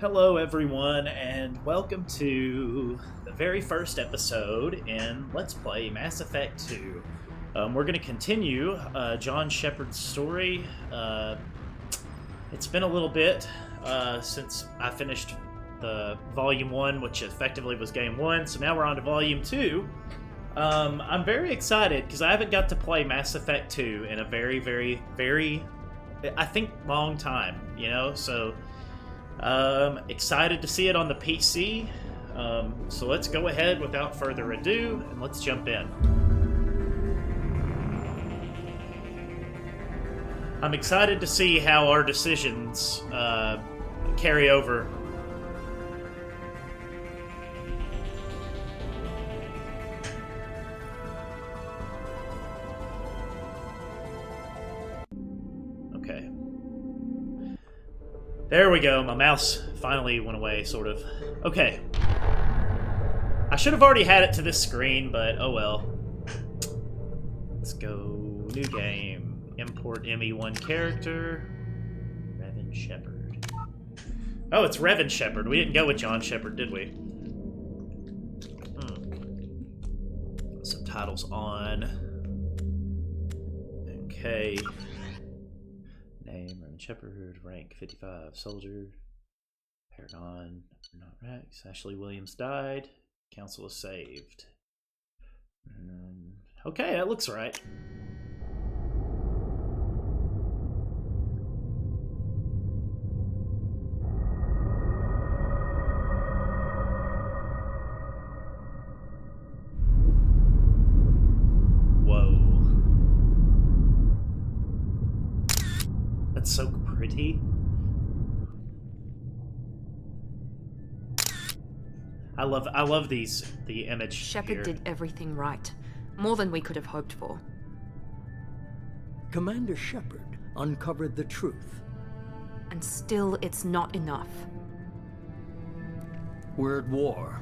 Hello, everyone, and welcome to the very first episode in Let's Play Mass Effect 2. We're going to continue John Shepard's story. It's been a little bit since I finished the Volume 1, which effectively was Game 1, so now we're on to Volume 2. I'm very excited because I haven't got to play Mass Effect 2 in a very, I think, long time, you know, so... excited to see it on the PC, so let's go ahead without further ado, and let's jump in. I'm excited to see how our decisions carry over. Okay. There we go, my mouse finally went away, sort of. Okay. I should have already had it to this screen, but oh well. Let's go, new game. Import ME1 character. Revan Shepard. Oh, it's Revan Shepard. We didn't go with John Shepard, did we? Subtitles on. Okay. Name, Revan Shepard, rank 55, soldier, Paragon, not Rex, Ashley Williams died, council is saved. Okay, that looks right. That's so pretty. I love the image. Shepard did everything right. More than we could have hoped for. Commander Shepard uncovered the truth. And still, it's not enough. We're at war.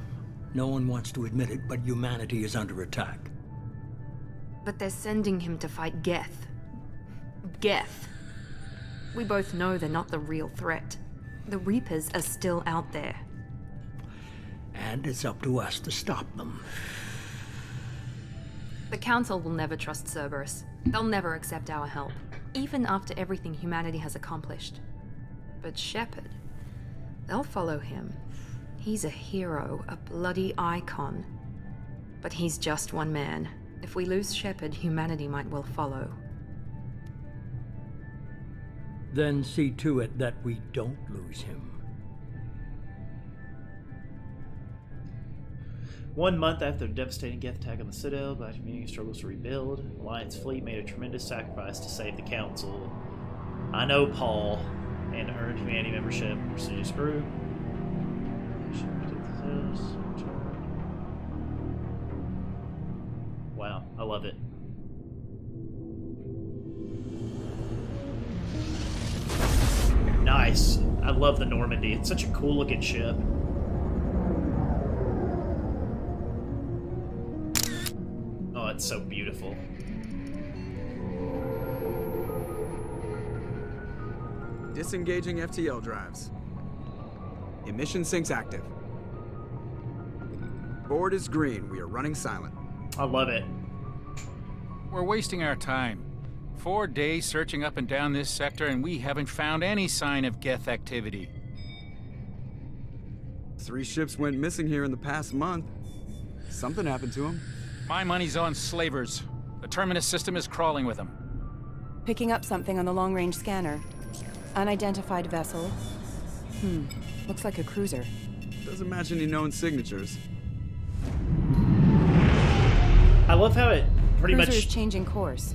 No one wants to admit it, but humanity is under attack. But they're sending him to fight Geth. Geth. We both know they're not the real threat. The Reapers are still out there. And it's up to us to stop them. The Council will never trust Cerberus. They'll never accept our help, even after everything humanity has accomplished. But Shepard, they'll follow him. He's a hero, a bloody icon. But he's just one man. If we lose Shepard, humanity might well follow. Then see to it that we don't lose him. 1 month after the devastating Geth attack on the Citadel, Black Community struggles to rebuild. Alliance fleet made a tremendous sacrifice to save the Council. I know Paul, and earned humanity membership. Prestigious group. Wow, I love it. Nice. I love the Normandy. It's such a cool looking ship. Oh, it's so beautiful. Disengaging FTL drives. Emission sinks active. Board is green. We are running silent. I love it. We're wasting our time. 4 days searching up and down this sector, and we haven't found any sign of Geth activity. 3 ships went missing here in the past month. Something happened to them. My money's on slavers. The Terminus system is crawling with them. Picking up something on the long-range scanner. Unidentified vessel. Looks like a cruiser. Doesn't match any known signatures. I love how it pretty Cruiser is much... changing course.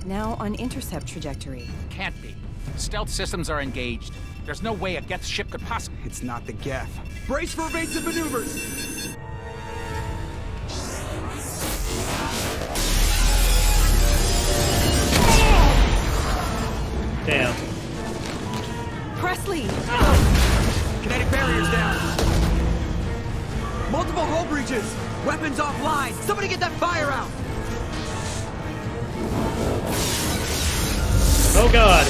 Now on intercept trajectory. Can't be. Stealth systems are engaged. There's no way a Geth ship could possibly... It's not the Geth. Brace for evasive maneuvers! Damn. Presley! Kinetic barriers down! Multiple hull breaches! Weapons offline! Somebody get that fire out! Oh god.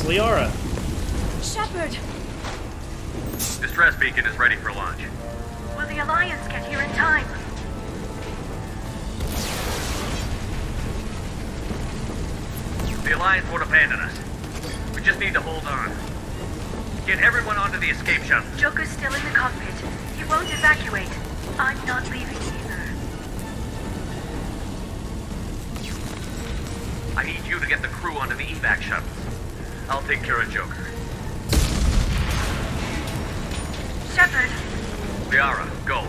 Liara. Shepard! Distress beacon is ready for launch. Will the Alliance get here in time? The Alliance won't abandon us. We just need to hold on. Get everyone onto the escape shuttle. Joker's still in the cockpit. He won't evacuate. I'm not leaving either. I need you to get the crew onto the evac shuttles. I'll take care of Joker. Shepard! Liara, go.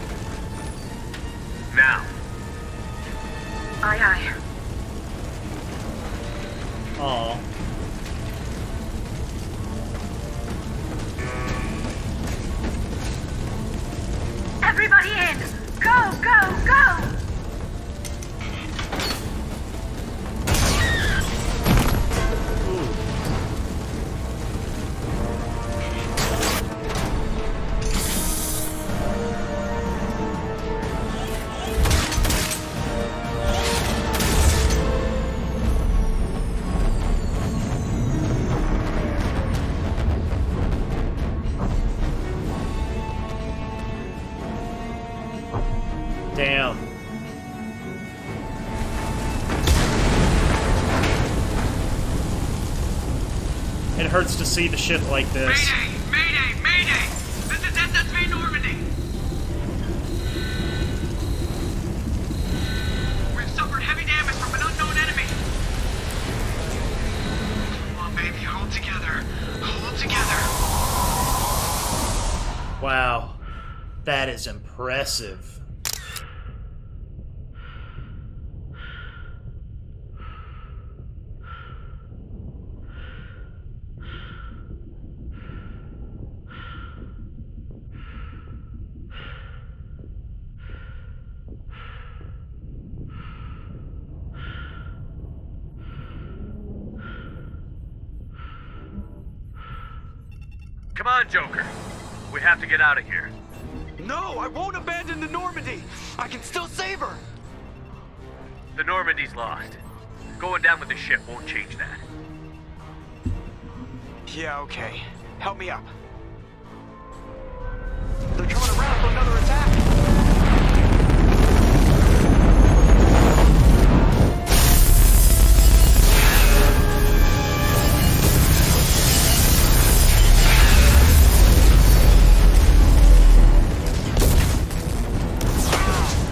Now. Aye, aye. Aw. Everybody in! Go, go, go! Damn. It hurts to see the shit like this. Mayday! Mayday! Mayday! This is SSV Normandy! We've suffered heavy damage from an unknown enemy! Come on, baby, hold together. Hold together. Wow. That is impressive. Come on, Joker. We have to get out of here. No, I won't abandon the Normandy. I can still save her. The Normandy's lost. Going down with the ship won't change that. Yeah, okay. Help me up. They're coming around for another attack.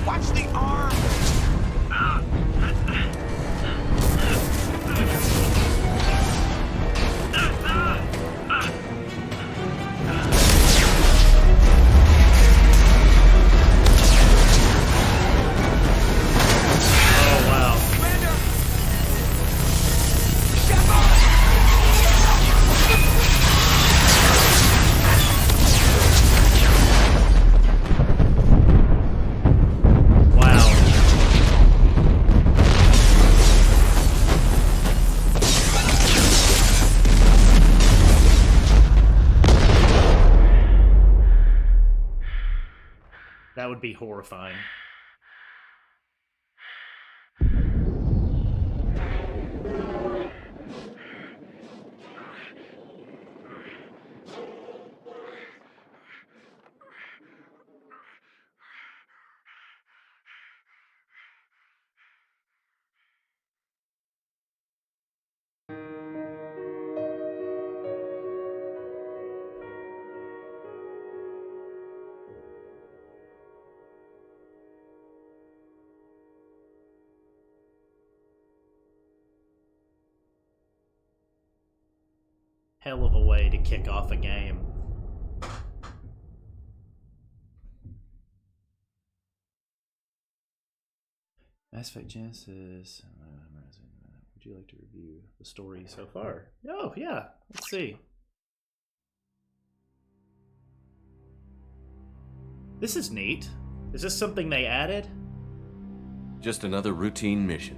Watch the arm. Oh, wow. Commander! Wow. That would be horrifying. Hell of a way to kick off a game. Mass Effect Genesis. Would you like to review the story so far? Oh, yeah. Let's see. This is neat. Is this something they added? Just another routine mission.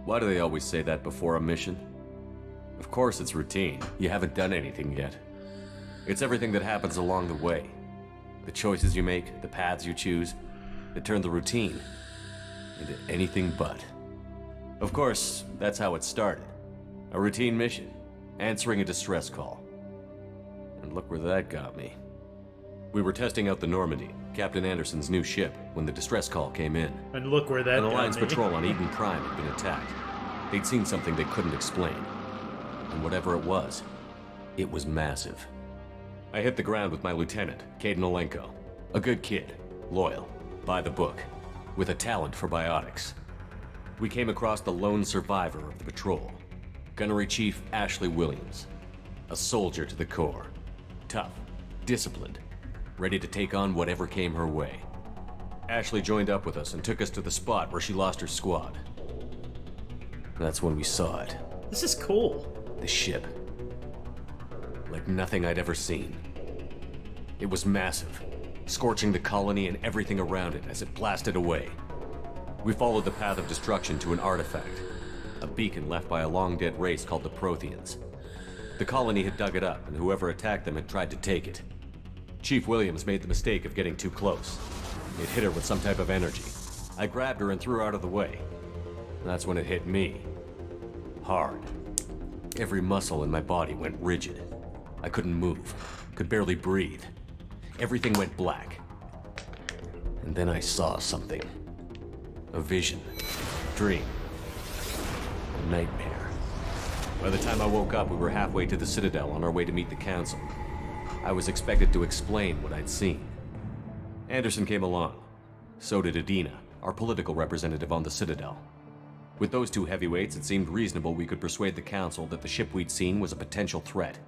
Why do they always say that before a mission? Of course it's routine. You haven't done anything yet. It's everything that happens along the way. The choices you make, the paths you choose, that turn the routine into anything but. Of course, that's how it started. A routine mission. answering a distress call. And look where that got me. We were testing out the Normandy, Captain Anderson's new ship, when the distress call came in. And look where that An got Alliance me. patrol on Eden Prime had been attacked. They'd seen something they couldn't explain. And whatever it was massive. I hit the ground with my lieutenant, Caden Olenko. A good kid, loyal, by the book, with a talent for biotics. We came across the lone survivor of the patrol, Gunnery Chief Ashley Williams. A soldier to the core. Tough, disciplined, ready to take on whatever came her way. Ashley joined up with us and took us to the spot where she lost her squad. That's when we saw it. This is cool. The ship. Like nothing I'd ever seen. It was massive, scorching the colony and everything around it as it blasted away. We followed the path of destruction to an artifact, a beacon left by a long-dead race called the Protheans. The colony had dug it up, and whoever attacked them had tried to take it. Chief Williams made the mistake of getting too close. It hit her with some type of energy. I grabbed her and threw her out of the way. That's when it hit me. Hard. Every muscle in my body went rigid. I couldn't move, could barely breathe. Everything went black. And then I saw something. A vision. Dream. A nightmare. By the time I woke up, we were halfway to the Citadel on our way to meet the Council. I was expected to explain what I'd seen. Anderson came along. So did Adina, our political representative on the Citadel. With those two heavyweights, it seemed reasonable we could persuade the Council that the ship we'd seen was a potential threat,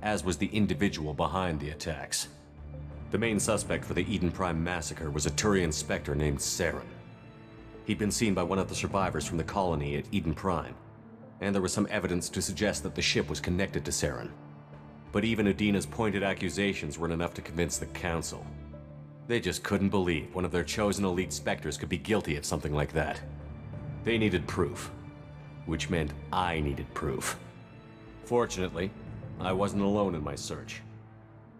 as was the individual behind the attacks. The main suspect for the Eden Prime massacre was a Turian Spectre named Saren. He'd been seen by one of the survivors from the colony at Eden Prime, and there was some evidence to suggest that the ship was connected to Saren. But even Adina's pointed accusations weren't enough to convince the Council. They just couldn't believe one of their chosen elite Spectres could be guilty of something like that. They needed proof, which meant I needed proof. Fortunately, I wasn't alone in my search.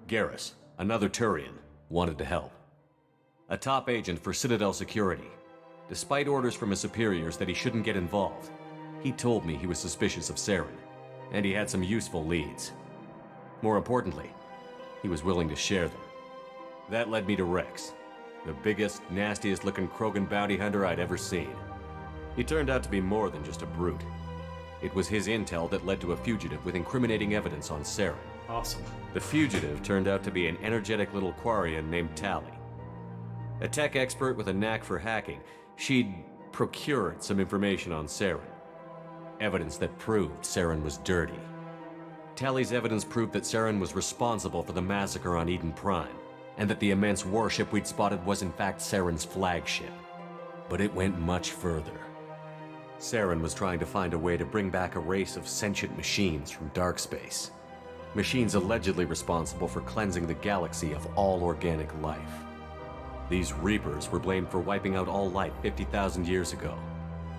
Garrus, another Turian, wanted to help. A top agent for Citadel Security. Despite orders from his superiors that he shouldn't get involved, he told me he was suspicious of Saren, and he had some useful leads. More importantly, he was willing to share them. That led me to Rex, the biggest, nastiest looking Krogan bounty hunter I'd ever seen. He turned out to be more than just a brute. It was his intel that led to a fugitive with incriminating evidence on Saren. Awesome. The fugitive turned out to be an energetic little Quarian named Tally. A tech expert with a knack for hacking, she'd procured some information on Saren. Evidence that proved Saren was dirty. Tally's evidence proved that Saren was responsible for the massacre on Eden Prime, and that the immense warship we'd spotted was in fact Saren's flagship. But it went much further. Saren was trying to find a way to bring back a race of sentient machines from dark space. Machines allegedly responsible for cleansing the galaxy of all organic life. These Reapers were blamed for wiping out all life 50,000 years ago,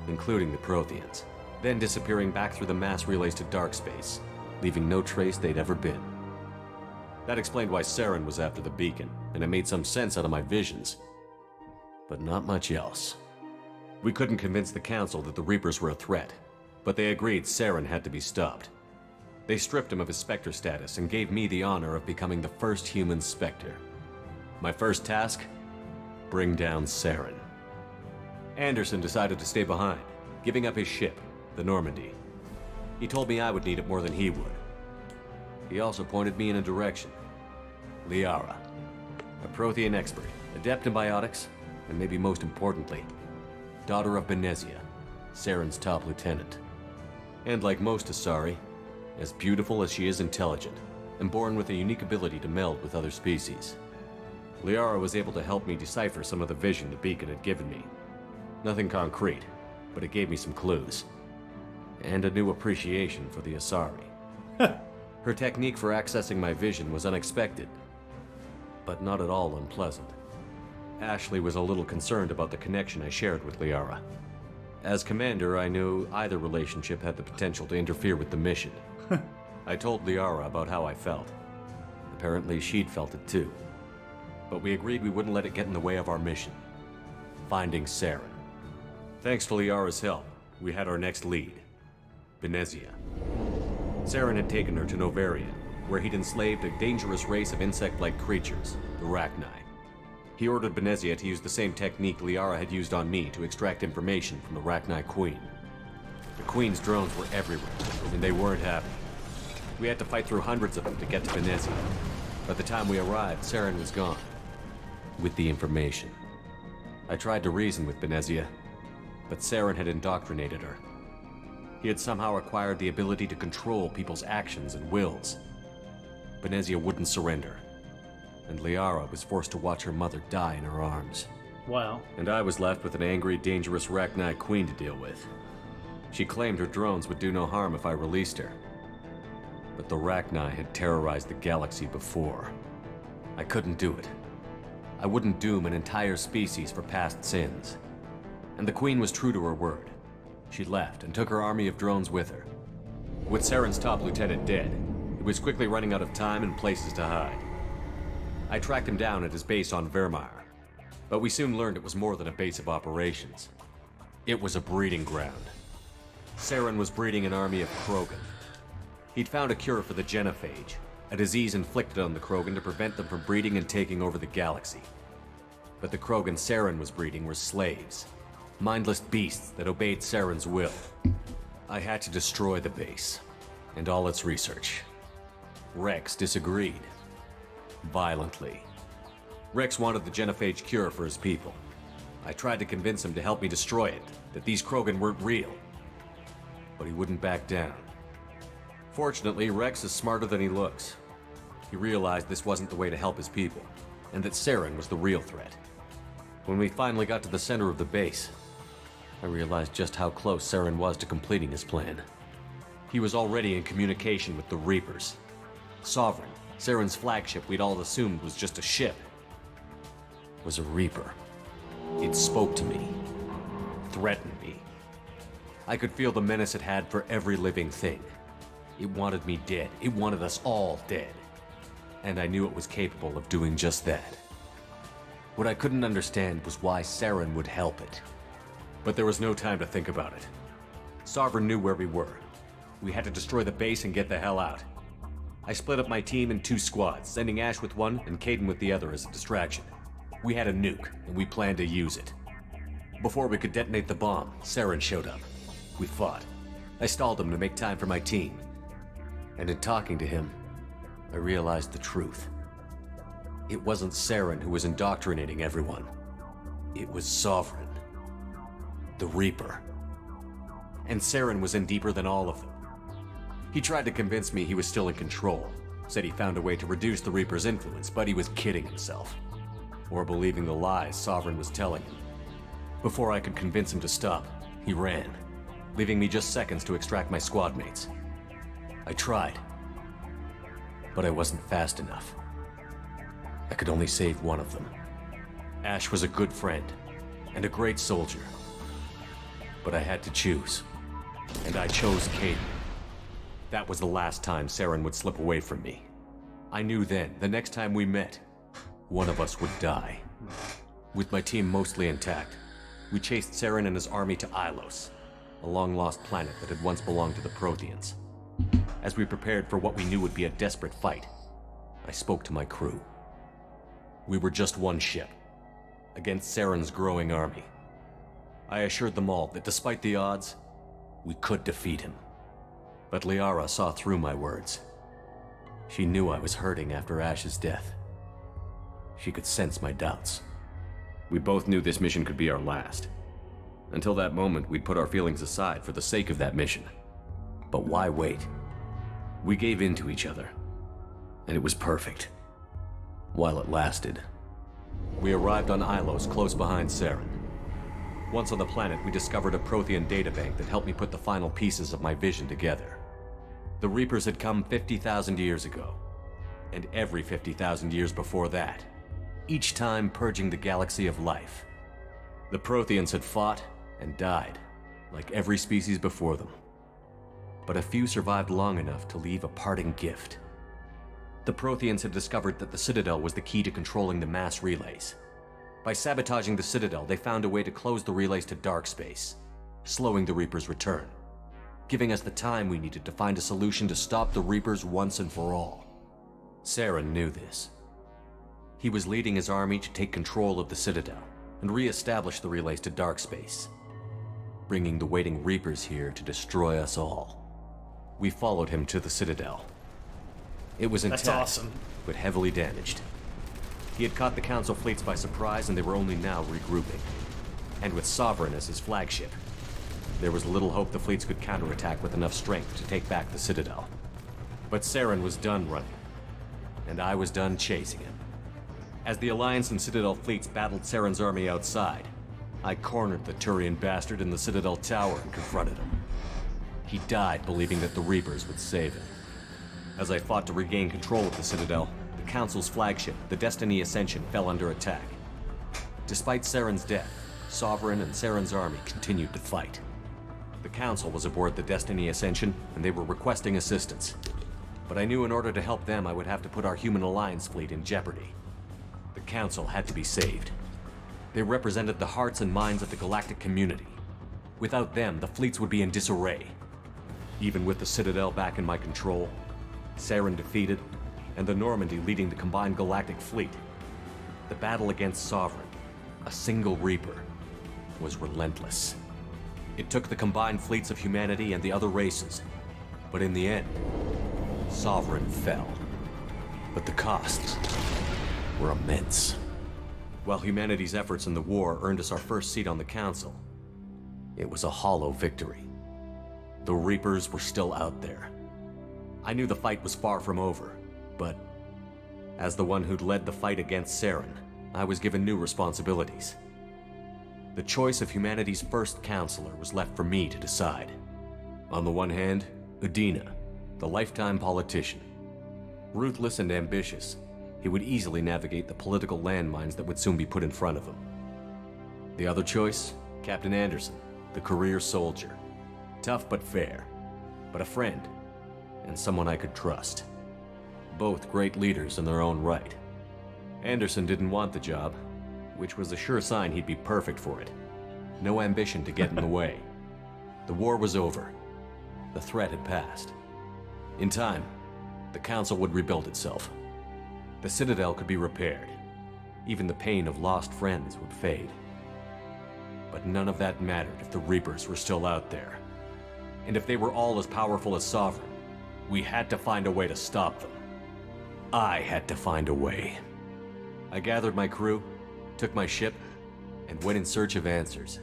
including the Protheans, then disappearing back through the mass relays to dark space, leaving no trace they'd ever been. That explained why Saren was after the beacon, and it made some sense out of my visions. But not much else. We couldn't convince the Council that the Reapers were a threat, but they agreed Saren had to be stopped. They stripped him of his Spectre status and gave me the honor of becoming the first human Spectre. My first task? Bring down Saren. Anderson decided to stay behind, giving up his ship, the Normandy. He told me I would need it more than he would. He also pointed me in a direction. Liara, a Prothean expert, adept in biotics, and maybe most importantly, daughter of Benezia, Saren's top lieutenant. And like most Asari, as beautiful as she is intelligent, and born with a unique ability to meld with other species. Liara was able to help me decipher some of the vision the beacon had given me. Nothing concrete, but it gave me some clues. And a new appreciation for the Asari. Her technique for accessing my vision was unexpected, but not at all unpleasant. Ashley was a little concerned about the connection I shared with Liara. As commander, I knew either relationship had the potential to interfere with the mission. I told Liara about how I felt. Apparently, she'd felt it too. But we agreed we wouldn't let it get in the way of our mission. Finding Saren. Thanks to Liara's help, we had our next lead. Benezia. Saren had taken her to Novaria, where he'd enslaved a dangerous race of insect-like creatures, the Rachni. He ordered Benezia to use the same technique Liara had used on me to extract information from the Rachni Queen. The Queen's drones were everywhere, and they weren't happy. We had to fight through hundreds of them to get to Benezia. By the time we arrived, Saren was gone. With the information. I tried to reason with Benezia, but Saren had indoctrinated her. He had somehow acquired the ability to control people's actions and wills. Benezia wouldn't surrender, and Liara was forced to watch her mother die in her arms. Wow. And I was left with an angry, dangerous Rachni Queen to deal with. She claimed her drones would do no harm if I released her. But the Rachni had terrorized the galaxy before. I couldn't do it. I wouldn't doom an entire species for past sins. And the Queen was true to her word. She left and took her army of drones with her. With Saren's top lieutenant dead, he was quickly running out of time and places to hide. I tracked him down at his base on Vermeer, but we soon learned it was more than a base of operations. It was a breeding ground. Saren was breeding an army of Krogan. He'd found a cure for the genophage, a disease inflicted on the Krogan to prevent them from breeding and taking over the galaxy. But the Krogan Saren was breeding were slaves, mindless beasts that obeyed Saren's will. I had to destroy the base, and all its research. Rex disagreed. Violently. Rex wanted the genophage cure for his people. I tried to convince him to help me destroy it, that these Krogan weren't real. But he wouldn't back down. Fortunately, Rex is smarter than he looks. He realized this wasn't the way to help his people, and that Saren was the real threat. When we finally got to the center of the base, I realized just how close Saren was to completing his plan. He was already in communication with the Reapers. Sovereign, Saren's flagship we'd all assumed was just a ship, was a Reaper. It spoke to me, threatened me. I could feel the menace it had for every living thing. It wanted me dead. It wanted us all dead. And I knew it was capable of doing just that. What I couldn't understand was why Saren would help it. But there was no time to think about it. Sovereign knew where we were. We had to destroy the base and get the hell out. I split up my team in 2 squads, sending Ash with one and Caden with the other as a distraction. We had a nuke, and we planned to use it. Before we could detonate the bomb, Saren showed up. We fought. I stalled him to make time for my team. And in talking to him, I realized the truth. It wasn't Saren who was indoctrinating everyone. It was Sovereign. The Reaper. And Saren was in deeper than all of them. He tried to convince me he was still in control, said he found a way to reduce the Reaper's influence, but he was kidding himself. Or believing the lies Sovereign was telling him. Before I could convince him to stop, he ran, leaving me just seconds to extract my squad mates. I tried, but I wasn't fast enough. I could only save one of them. Ash was a good friend, and a great soldier. But I had to choose, and I chose Caden. That was the last time Saren would slip away from me. I knew then, the next time we met, one of us would die. With my team mostly intact, we chased Saren and his army to Ilos, a long-lost planet that had once belonged to the Protheans. As we prepared for what we knew would be a desperate fight, I spoke to my crew. We were just one ship, against Saren's growing army. I assured them all that despite the odds, we could defeat him. But Liara saw through my words. She knew I was hurting after Ash's death. She could sense my doubts. We both knew this mission could be our last. Until that moment, we'd put our feelings aside for the sake of that mission. But why wait? We gave in to each other, and it was perfect. While it lasted. We arrived on Ilos, close behind Saren. Once on the planet, we discovered a Prothean databank that helped me put the final pieces of my vision together. The Reapers had come 50,000 years ago, and every 50,000 years before that, each time purging the galaxy of life. The Protheans had fought and died, like every species before them. But a few survived long enough to leave a parting gift. The Protheans had discovered that the Citadel was the key to controlling the mass relays. By sabotaging the Citadel, they found a way to close the relays to dark space, slowing the Reaper's return. giving us the time we needed to find a solution to stop the Reapers once and for all. Saren knew this. He was leading his army to take control of the Citadel and re-establish the relays to dark space, bringing the waiting Reapers here to destroy us all. We followed him to the Citadel. It was intact, That's awesome. but heavily damaged. He had caught the Council fleets by surprise, and they were only now regrouping. And with Sovereign as his flagship, there was little hope the fleets could counterattack with enough strength to take back the Citadel. But Saren was done running, and I was done chasing him. As the Alliance and Citadel fleets battled Saren's army outside, I cornered the Turian bastard in the Citadel tower and confronted him. He died believing that the Reapers would save him. As I fought to regain control of the Citadel, the Council's flagship, the Destiny Ascension, fell under attack. Despite Saren's death, Sovereign and Saren's army continued to fight. The Council was aboard the Destiny Ascension, and they were requesting assistance. But I knew in order to help them, I would have to put our Human Alliance fleet in jeopardy. The Council had to be saved. They represented the hearts and minds of the galactic community. Without them, the fleets would be in disarray. Even with the Citadel back in my control, Saren defeated, and the Normandy leading the combined galactic fleet, the battle against Sovereign, a single Reaper, was relentless. It took the combined fleets of humanity and the other races, but in the end, Sovereign fell. But the costs were immense. While humanity's efforts in the war earned us our first seat on the Council, it was a hollow victory. The Reapers were still out there. I knew the fight was far from over, but as the one who'd led the fight against Saren, I was given new responsibilities. The choice of humanity's first counselor was left for me to decide. On the one hand, Udina, the lifetime politician. Ruthless and ambitious, he would easily navigate the political landmines that would soon be put in front of him. The other choice, Captain Anderson, the career soldier. Tough but fair, but a friend, and someone I could trust. Both great leaders in their own right. Anderson didn't want the job, which was a sure sign he'd be perfect for it. No ambition to get in the way. The war was over. The threat had passed. In time, the Council would rebuild itself. The Citadel could be repaired. Even the pain of lost friends would fade. But none of that mattered if the Reapers were still out there. And if they were all as powerful as Sovereign, we had to find a way to stop them. I had to find a way. I gathered my crew, took my ship, and went in search of answers.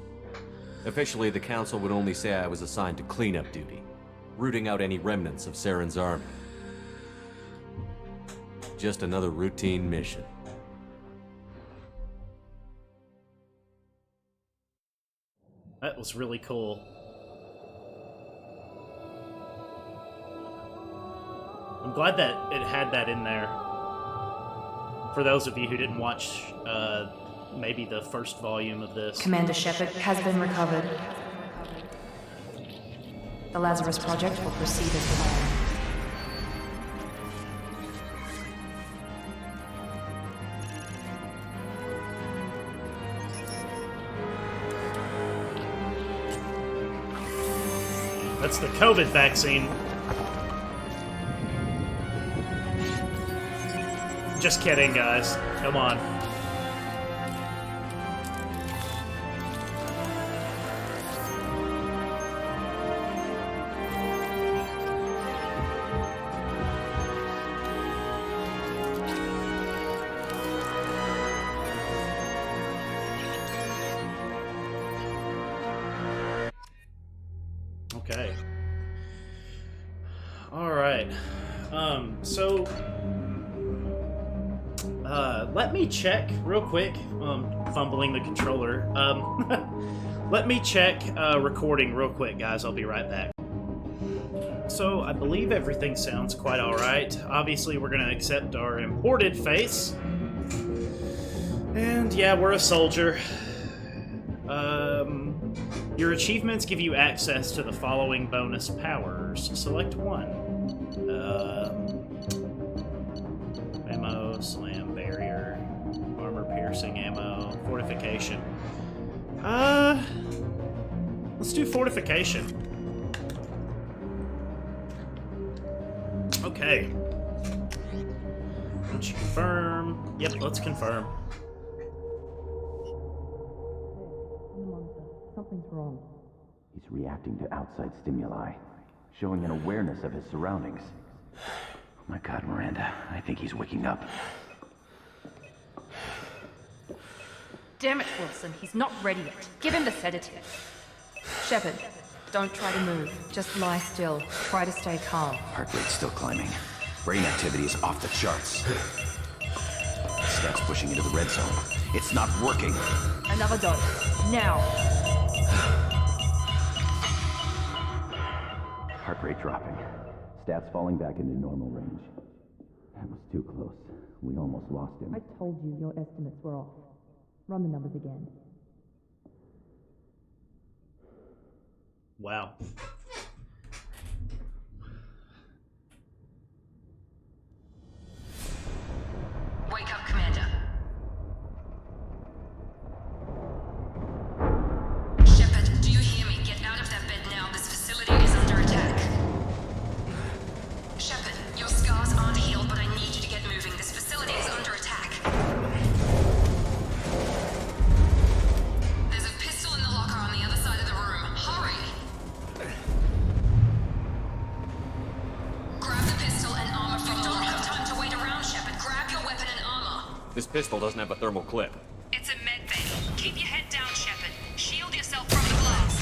Officially, the Council would only say I was assigned to cleanup duty, rooting out any remnants of Saren's army. Just another routine mission. That was really cool. I'm glad that it had that in there. For those of you who didn't watch maybe the first volume of this. Commander Shepard has been recovered. The Lazarus Project will proceed as planned. That's the COVID vaccine. Just kidding, guys. Come on. Okay. All right. So let me check real quick. Fumbling the controller. Let me check recording real quick, guys. I'll be right back. So I believe everything sounds quite all right. Obviously, we're gonna accept our imported face. And yeah, we're a soldier. Your achievements give you access to the following bonus powers. Select one. Ammo, slam, barrier, armor piercing ammo, fortification. Let's do fortification. Okay. Once you confirm. Yep, let's confirm. Something's wrong. He's reacting to outside stimuli, showing an awareness of his surroundings. Oh my God, Miranda, I think he's waking up. Damn it, Wilson. He's not ready yet. Give him the sedative. Shepard, don't try to move. Just lie still. Try to stay calm. Heart rate's still climbing. Brain activity is off the charts. Stats pushing into the red zone. It's not working. Another dose. Now. Heart rate dropping. Stats falling back into normal range. That was too close. We almost lost him. I told you your estimates were off. Run the numbers again. Wow. Wake up, Commander. Shepard, do you hear me? Get out of that bed now. This facility is under attack. Shepard, your scars aren't healed, but I need you to get moving. This facility is under attack. There's a pistol in the locker on the other side of the room. Hurry! Grab the pistol and armor from the locker. You don't have time to wait around, Shepard. Grab your weapon and armor. This pistol doesn't have a thermal clip. It's a med bay. Keep your head down, Shepard. Shield yourself from the blast.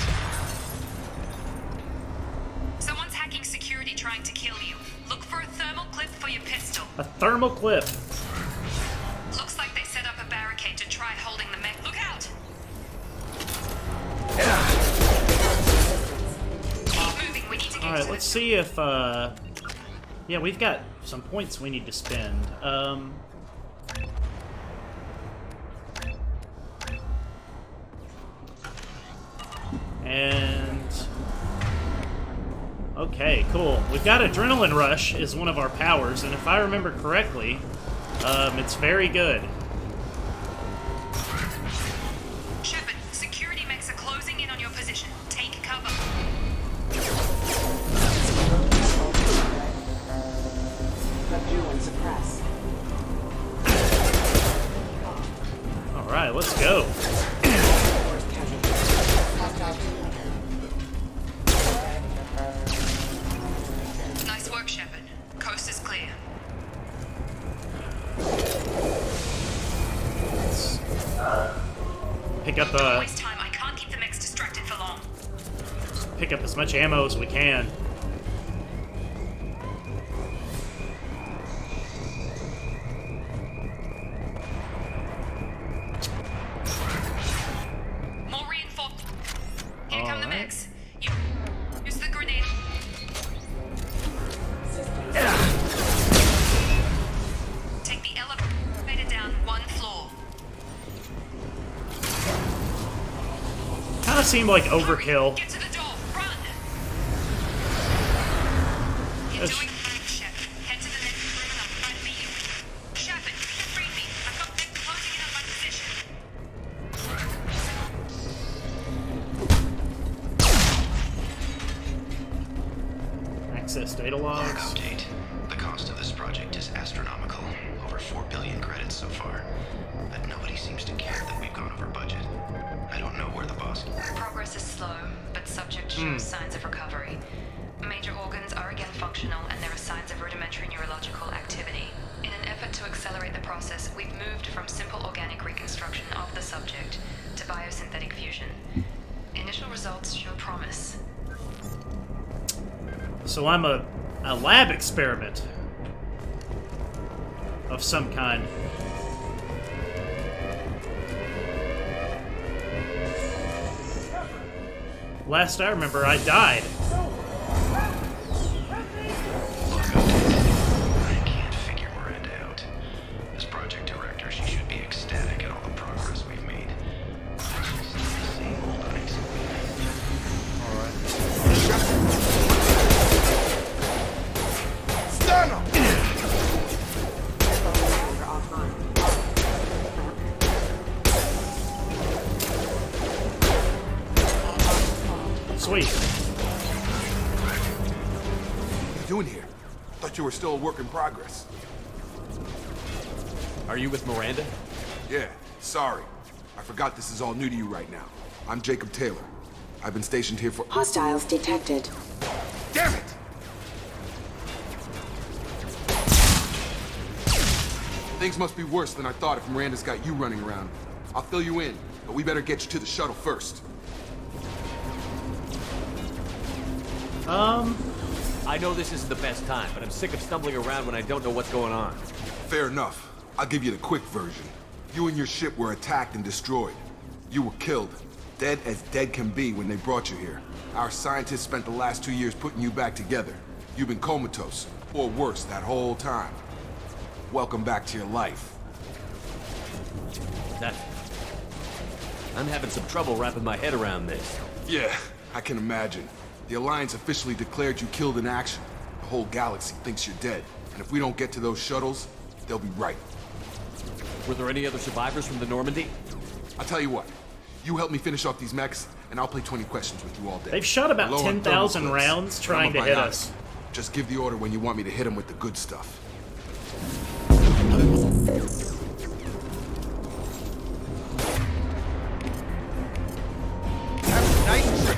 Someone's hacking security trying to kill you. Look for a thermal clip for your pistol. A thermal clip. Looks like they set up a barricade to try holding the mech. Look out! Keep moving. We need to get Alright, to let's see if, yeah, we've got some points we need to spend. And... okay, cool. We've got Adrenaline Rush is one of our powers, and if I remember correctly, it's very good. Shepard, security mechs are closing in on your position. Take cover. Subdue and suppress. Alright, let's go. Nice work, Shepard. Coast is clear. Pick up, Don't waste time. I can't keep the mechs distracted for long. pick up as much ammo as we can. More reinforcements. Here come the mechs. Use the grenade. Take the elevator down one floor. Kind of seemed like overkill. Get to the door. Run. You're doing fine, Shepard. Head to the next room and I'll try to meet you. Shepard, read me. I've got mechs closing in on my position. Access data logs. Log update. The cost of this project is astronomical. Over 4 billion credits so far. But nobody seems to care that we've gone over budget. I don't know where the boss... Progress is slow, but subject shows signs of recovery. Major organs are again functional, and there are signs of rudimentary neurological activity. In an effort to accelerate the process, we've moved from simple organic reconstruction of the subject to biosynthetic fusion. Initial results show promise. So I'm a lab experiment of some kind. Last I remember, I died. I can't figure Miranda out. As project director, she should be ecstatic at all the progress we've made. She's still the same old Sweet. What are you doing here? Thought two are still a work in progress. Are you with Miranda? Yeah, sorry. I forgot this is all new to you right now. I'm Jacob Taylor. I've been stationed here for— Hostiles detected. Damn it! Things must be worse than I thought if Miranda's got you running around. I'll fill you in, but we better get you to the shuttle first. I know this isn't the best time, but I'm sick of stumbling around when I don't know what's going on. Fair enough. I'll give you the quick version. You and your ship were attacked and destroyed. You were killed. Dead as dead can be when they brought you here. Our scientists spent the last 2 years putting you back together. You've been comatose, or worse, that whole time. Welcome back to your life. I'm having some trouble wrapping my head around this. Yeah, I can imagine. The Alliance officially declared you killed in action. The whole galaxy thinks you're dead. And if we don't get to those shuttles, they'll be right. Were there any other survivors from the Normandy? I'll tell you what. You help me finish off these mechs, and I'll play 20 questions with you all day. They've shot about We're low on 10,000 thermal clips, rounds but trying I'm to a hit bionic. us. Just give the order when you want me to hit them with the good stuff. Nice trick.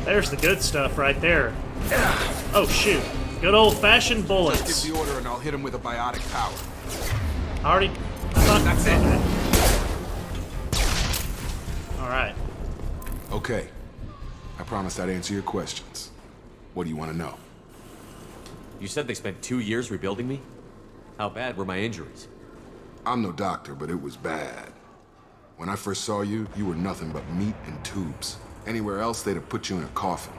There's the good stuff right there. Oh, shoot. Good old-fashioned bullets. Just give the order and I'll hit them with a biotic power. I thought That's it. Alright. Okay. I promised I'd answer your questions. What do you want to know? You said they spent 2 years rebuilding me? How bad were my injuries? I'm no doctor, but it was bad. When I first saw you, you were nothing but meat and tubes. Anywhere else, they'd have put you in a coffin.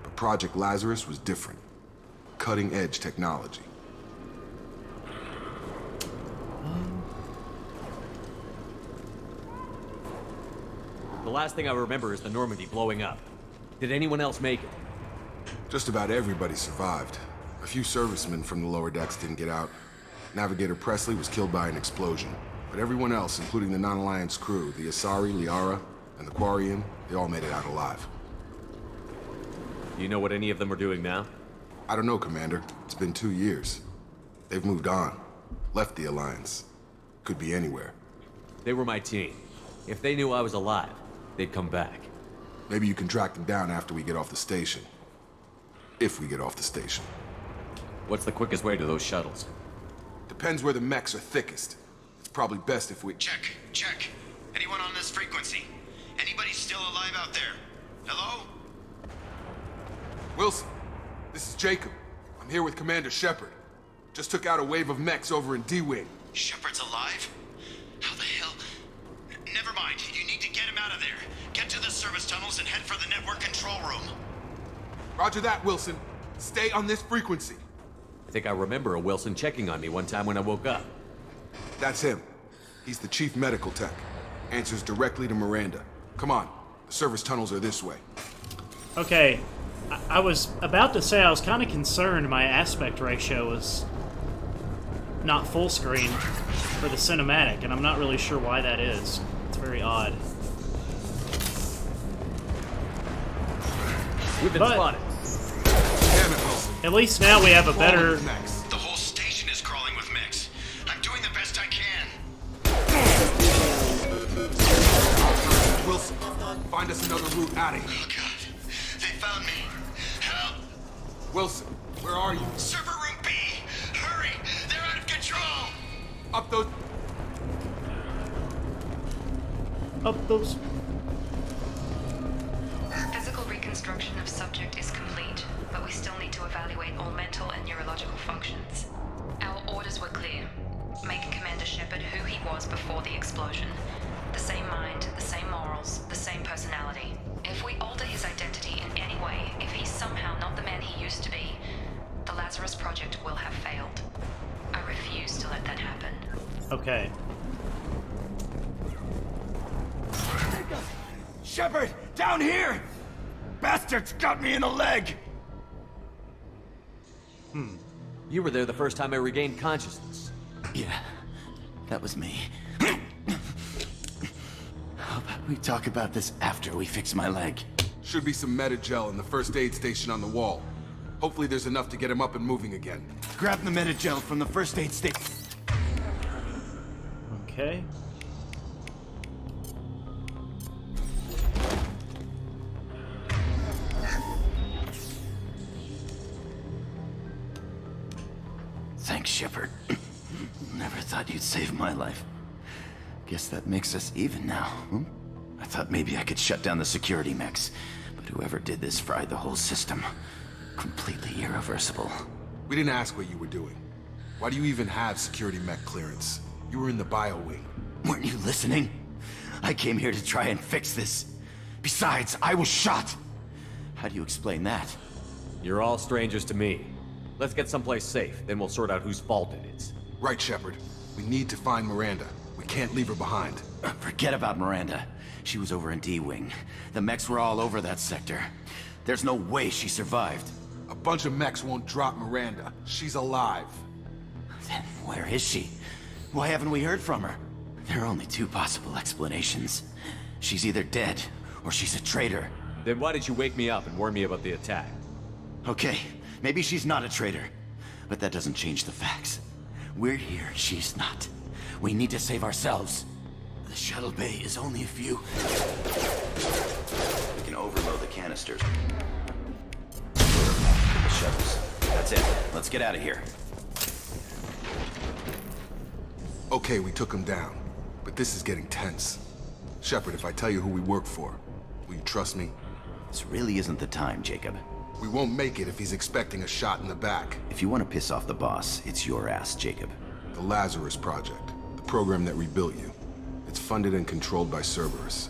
But Project Lazarus was different. Cutting-edge technology. The last thing I remember is the Normandy blowing up. Did anyone else make it? Just about everybody survived. A few servicemen from the lower decks didn't get out. Navigator Presley was killed by an explosion. But everyone else, including the non-Alliance crew, the Asari, Liara, and the Quarian, they all made it out alive. Do you know what any of them are doing now? I don't know, Commander. It's been 2 years. They've moved on. Left the Alliance. Could be anywhere. They were my team. If they knew I was alive, they'd come back. Maybe you can track them down after we get off the station. If we get off the station. What's the quickest way to those shuttles? Depends where the mechs are thickest. It's probably best if we— Check. Anyone on this frequency? Anybody still alive out there? Hello? Wilson, this is Jacob. I'm here with Commander Shepard. Just took out a wave of mechs over in D-Wing. Shepard's alive? How the hell? Never mind. You need to get him out of there. Get to the service tunnels and head for the network control room. Roger that, Wilson. Stay on this frequency. I think I remember a Wilson checking on me one time when I woke up. That's him. He's the chief medical tech. Answers directly to Miranda. Come on. The service tunnels are this way. Okay. I was about to say I was kind of concerned my aspect ratio was not full screen for the cinematic, and I'm not really sure why that is. It's very odd. We've been spotted. Damn it, Wilson. At least now we have a better... The whole station is crawling with mechs. I'm doing the best I can. Wilson, find us another route out of here. Oh, God. They found me. Help! Wilson, where are you? Server room B! Hurry! They're out of control! Up those... Physical reconstruction of subject is complete, but we still need to evaluate all mental and neurological functions. Our orders were clear. Make Commander Shepard who he was before the explosion. The same mind, the same morals, the same personality. If we alter his identity in any way, if he's somehow not the man he used to be, the Lazarus Project will have failed. I refuse to let that happen. Okay. Shepard, down here! Bastards got me in the leg! You were there the first time I regained consciousness. Yeah, that was me. we talk about this after we fix my leg? Should be some Metagel in the first aid station on the wall. Hopefully there's enough to get him up and moving again. Grab the Metagel from the first aid station. Okay. Thanks, Shepard. Never thought you'd save my life. Guess that makes us even now, hmm? I thought maybe I could shut down the security mechs, but whoever did this fried the whole system. Completely irreversible. We didn't ask what you were doing. Why do you even have security mech clearance? You were in the bio wing. Weren't you listening? I came here to try and fix this. Besides, I was shot. How do you explain that? You're all strangers to me. Let's get someplace safe, then we'll sort out whose fault it is. Right, Shepard. We need to find Miranda. We can't leave her behind. Forget about Miranda. She was over in D-Wing. The mechs were all over that sector. There's no way she survived. A bunch of mechs won't drop Miranda. She's alive. Then where is she? Why haven't we heard from her? There are only two possible explanations. She's either dead, or she's a traitor. Then why did you wake me up and warn me about the attack? Okay, maybe she's not a traitor. But that doesn't change the facts. We're here, she's not. We need to save ourselves. The shuttle bay is only a few. We can overload the canisters. The shuttles. That's it. Let's get out of here. Okay, we took him down. But this is getting tense. Shepard, if I tell you who we work for, will you trust me? This really isn't the time, Jacob. We won't make it if he's expecting a shot in the back. If you want to piss off the boss, it's your ass, Jacob. The Lazarus Project. The program that rebuilt you. It's funded and controlled by Cerberus.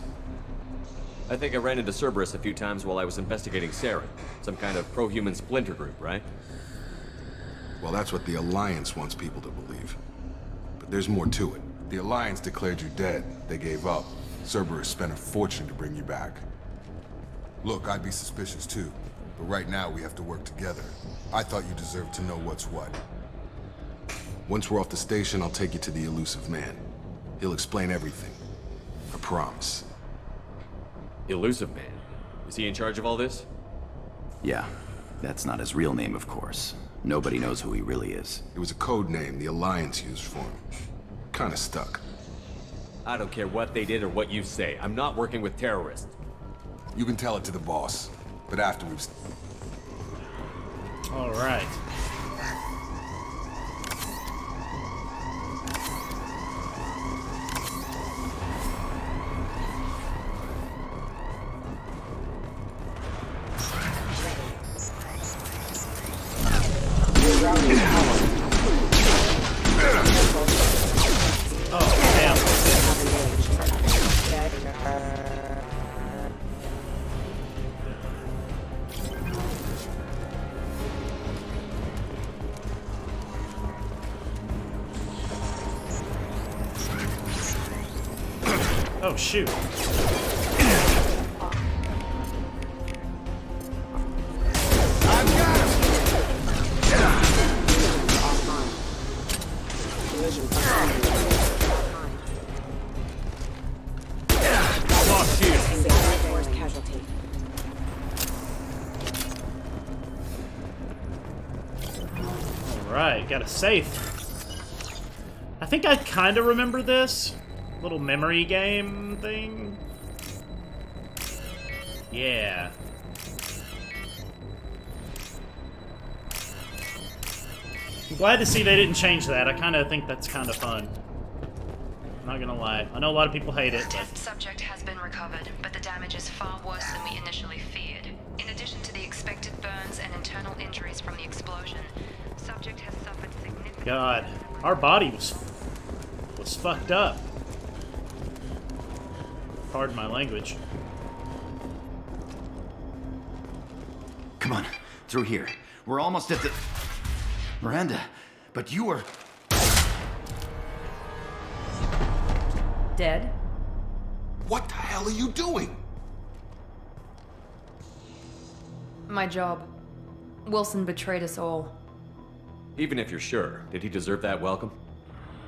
I think I ran into Cerberus a few times while I was investigating Saren. Some kind of pro-human splinter group, right? Well, that's what the Alliance wants people to believe. But there's more to it. The Alliance declared you dead. They gave up. Cerberus spent a fortune to bring you back. Look, I'd be suspicious too. But right now, we have to work together. I thought you deserved to know what's what. Once we're off the station, I'll take you to the elusive man. He'll explain everything. I promise. Elusive Man? Is he in charge of all this? Yeah. That's not his real name, of course. Nobody knows who he really is. It was a code name the Alliance used for him. Kinda stuck. I don't care what they did or what you say. I'm not working with terrorists. You can tell it to the boss. But after we've... All right. Oh, shoot. Alright, got a safe. I think I kind of remember this. Little memory game thing. Yeah. I'm glad to see they didn't change that. I kind of think that's kind of fun. I'm not gonna lie. I know a lot of people hate it, but... Test subject has been recovered, but the damage is far worse than we initially feared. In addition to the expected burns and internal injuries from the explosion, subject has suffered significant... God, our body was fucked up. Pardon my language. Come on, through here. We're almost at the... Miranda, but you were... Dead? What the hell are you doing? My job. Wilson betrayed us all. Even if you're sure, did he deserve that welcome?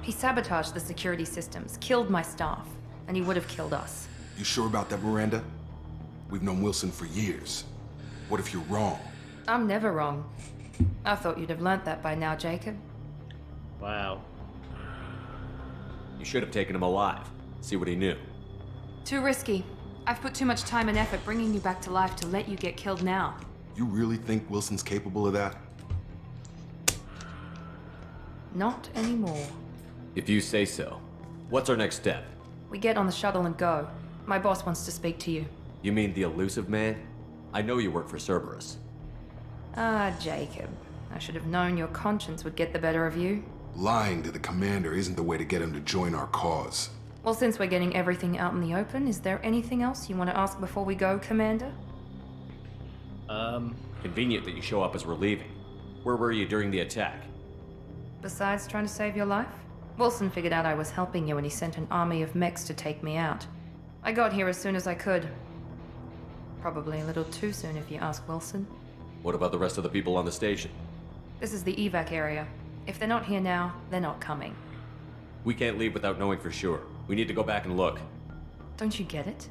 He sabotaged the security systems, killed my staff, and he would have killed us. You sure about that, Miranda? We've known Wilson for years. What if you're wrong? I'm never wrong. I thought you'd have learnt that by now, Jacob. Wow. You should have taken him alive. See what he knew. Too risky. I've put too much time and effort bringing you back to life to let you get killed now. You really think Wilson's capable of that? Not anymore. If you say so. What's our next step? We get on the shuttle and go. My boss wants to speak to you. You mean the elusive man? I know you work for Cerberus. Ah, Jacob. I should have known your conscience would get the better of you. Lying to the commander isn't the way to get him to join our cause. Well, since we're getting everything out in the open, is there anything else you want to ask before we go, Commander? Convenient that you show up as we're leaving. Where were you during the attack? Besides trying to save your life? Wilson figured out I was helping you and he sent an army of mechs to take me out. I got here as soon as I could. Probably a little too soon if you ask Wilson. What about the rest of the people on the station? This is the evac area. If they're not here now, they're not coming. We can't leave without knowing for sure. We need to go back and look. Don't you get it?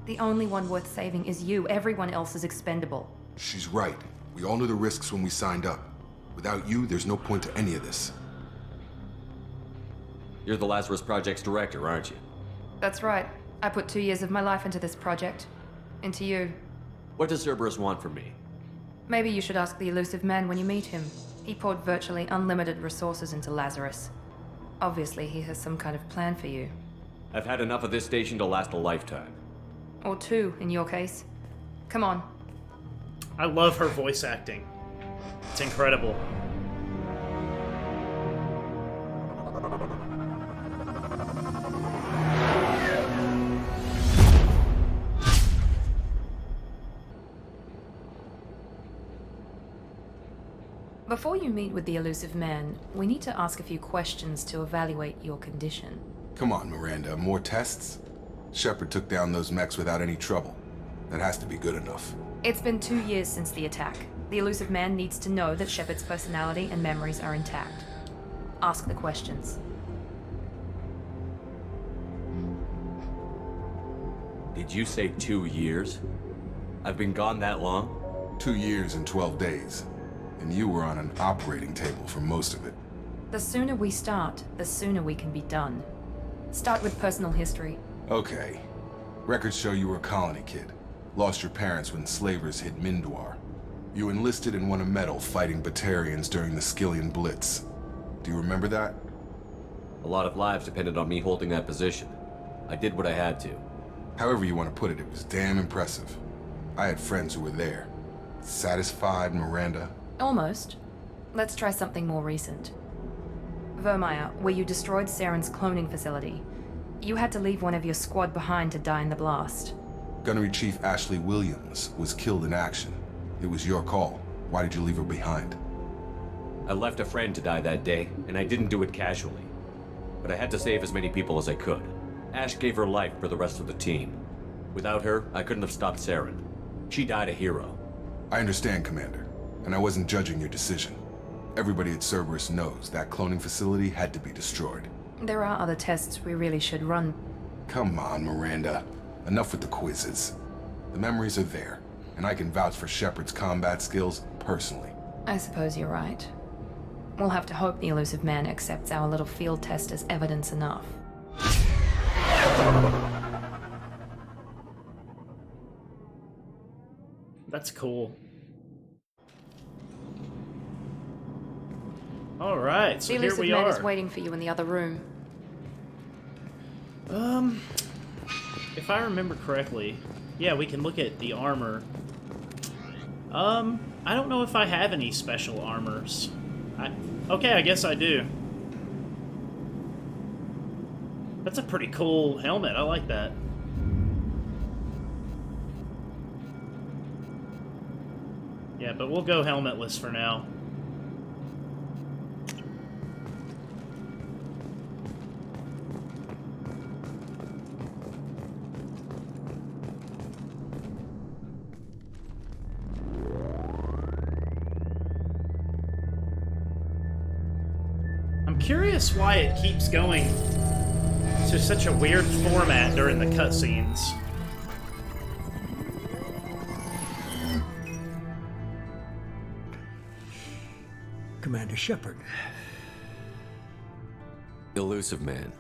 The only one worth saving is you. Everyone else is expendable. She's right. We all knew the risks when we signed up. Without you, there's no point to any of this. You're the Lazarus Project's director, aren't you? That's right. I put 2 years of my life into this project. Into you. What does Cerberus want from me? Maybe you should ask the elusive man when you meet him. He poured virtually unlimited resources into Lazarus. Obviously, he has some kind of plan for you. I've had enough of this station to last a lifetime. Or 2, in your case. Come on. I love her voice acting. It's incredible. Before you meet with the elusive man, we need to ask a few questions to evaluate your condition. Come on, Miranda. More tests? Shepard took down those mechs without any trouble. That has to be good enough. It's been 2 years since the attack. The elusive man needs to know that Shepard's personality and memories are intact. Ask the questions. Did you say 2 years? I've been gone that long? 2 years and 12 days. And you were on an operating table for most of it. The sooner we start, the sooner we can be done. Start with personal history. Okay. Records show you were a colony kid. Lost your parents when slavers hit Mindwar. You enlisted and won a medal fighting Batarians during the Skillian Blitz. Do you remember that? A lot of lives depended on me holding that position. I did what I had to. However you want to put it, it was damn impressive. I had friends who were there. Satisfied, Miranda? Almost. Let's try something more recent. Vermeer, where you destroyed Saren's cloning facility. You had to leave one of your squad behind to die in the blast. Gunnery Chief Ashley Williams was killed in action. It was your call. Why did you leave her behind? I left a friend to die that day, and I didn't do it casually. But I had to save as many people as I could. Ash gave her life for the rest of the team. Without her, I couldn't have stopped Saren. She died a hero. I understand, Commander, and I wasn't judging your decision. Everybody at Cerberus knows that cloning facility had to be destroyed. There are other tests we really should run. Come on, Miranda. Enough with the quizzes. The memories are there, and I can vouch for Shepard's combat skills personally. I suppose you're right. We'll have to hope the elusive man accepts our little field test as evidence enough. That's cool. All right, so the here elusive we man are. is waiting for you in the other room. If I remember correctly, yeah, we can look at the armor. I don't know if I have any special armors. Okay, I guess I do. That's a pretty cool helmet. I like that. Yeah, but we'll go helmetless for now. I'm curious why it keeps going to just such a weird format during the cutscenes. Commander Shepard. Elusive man.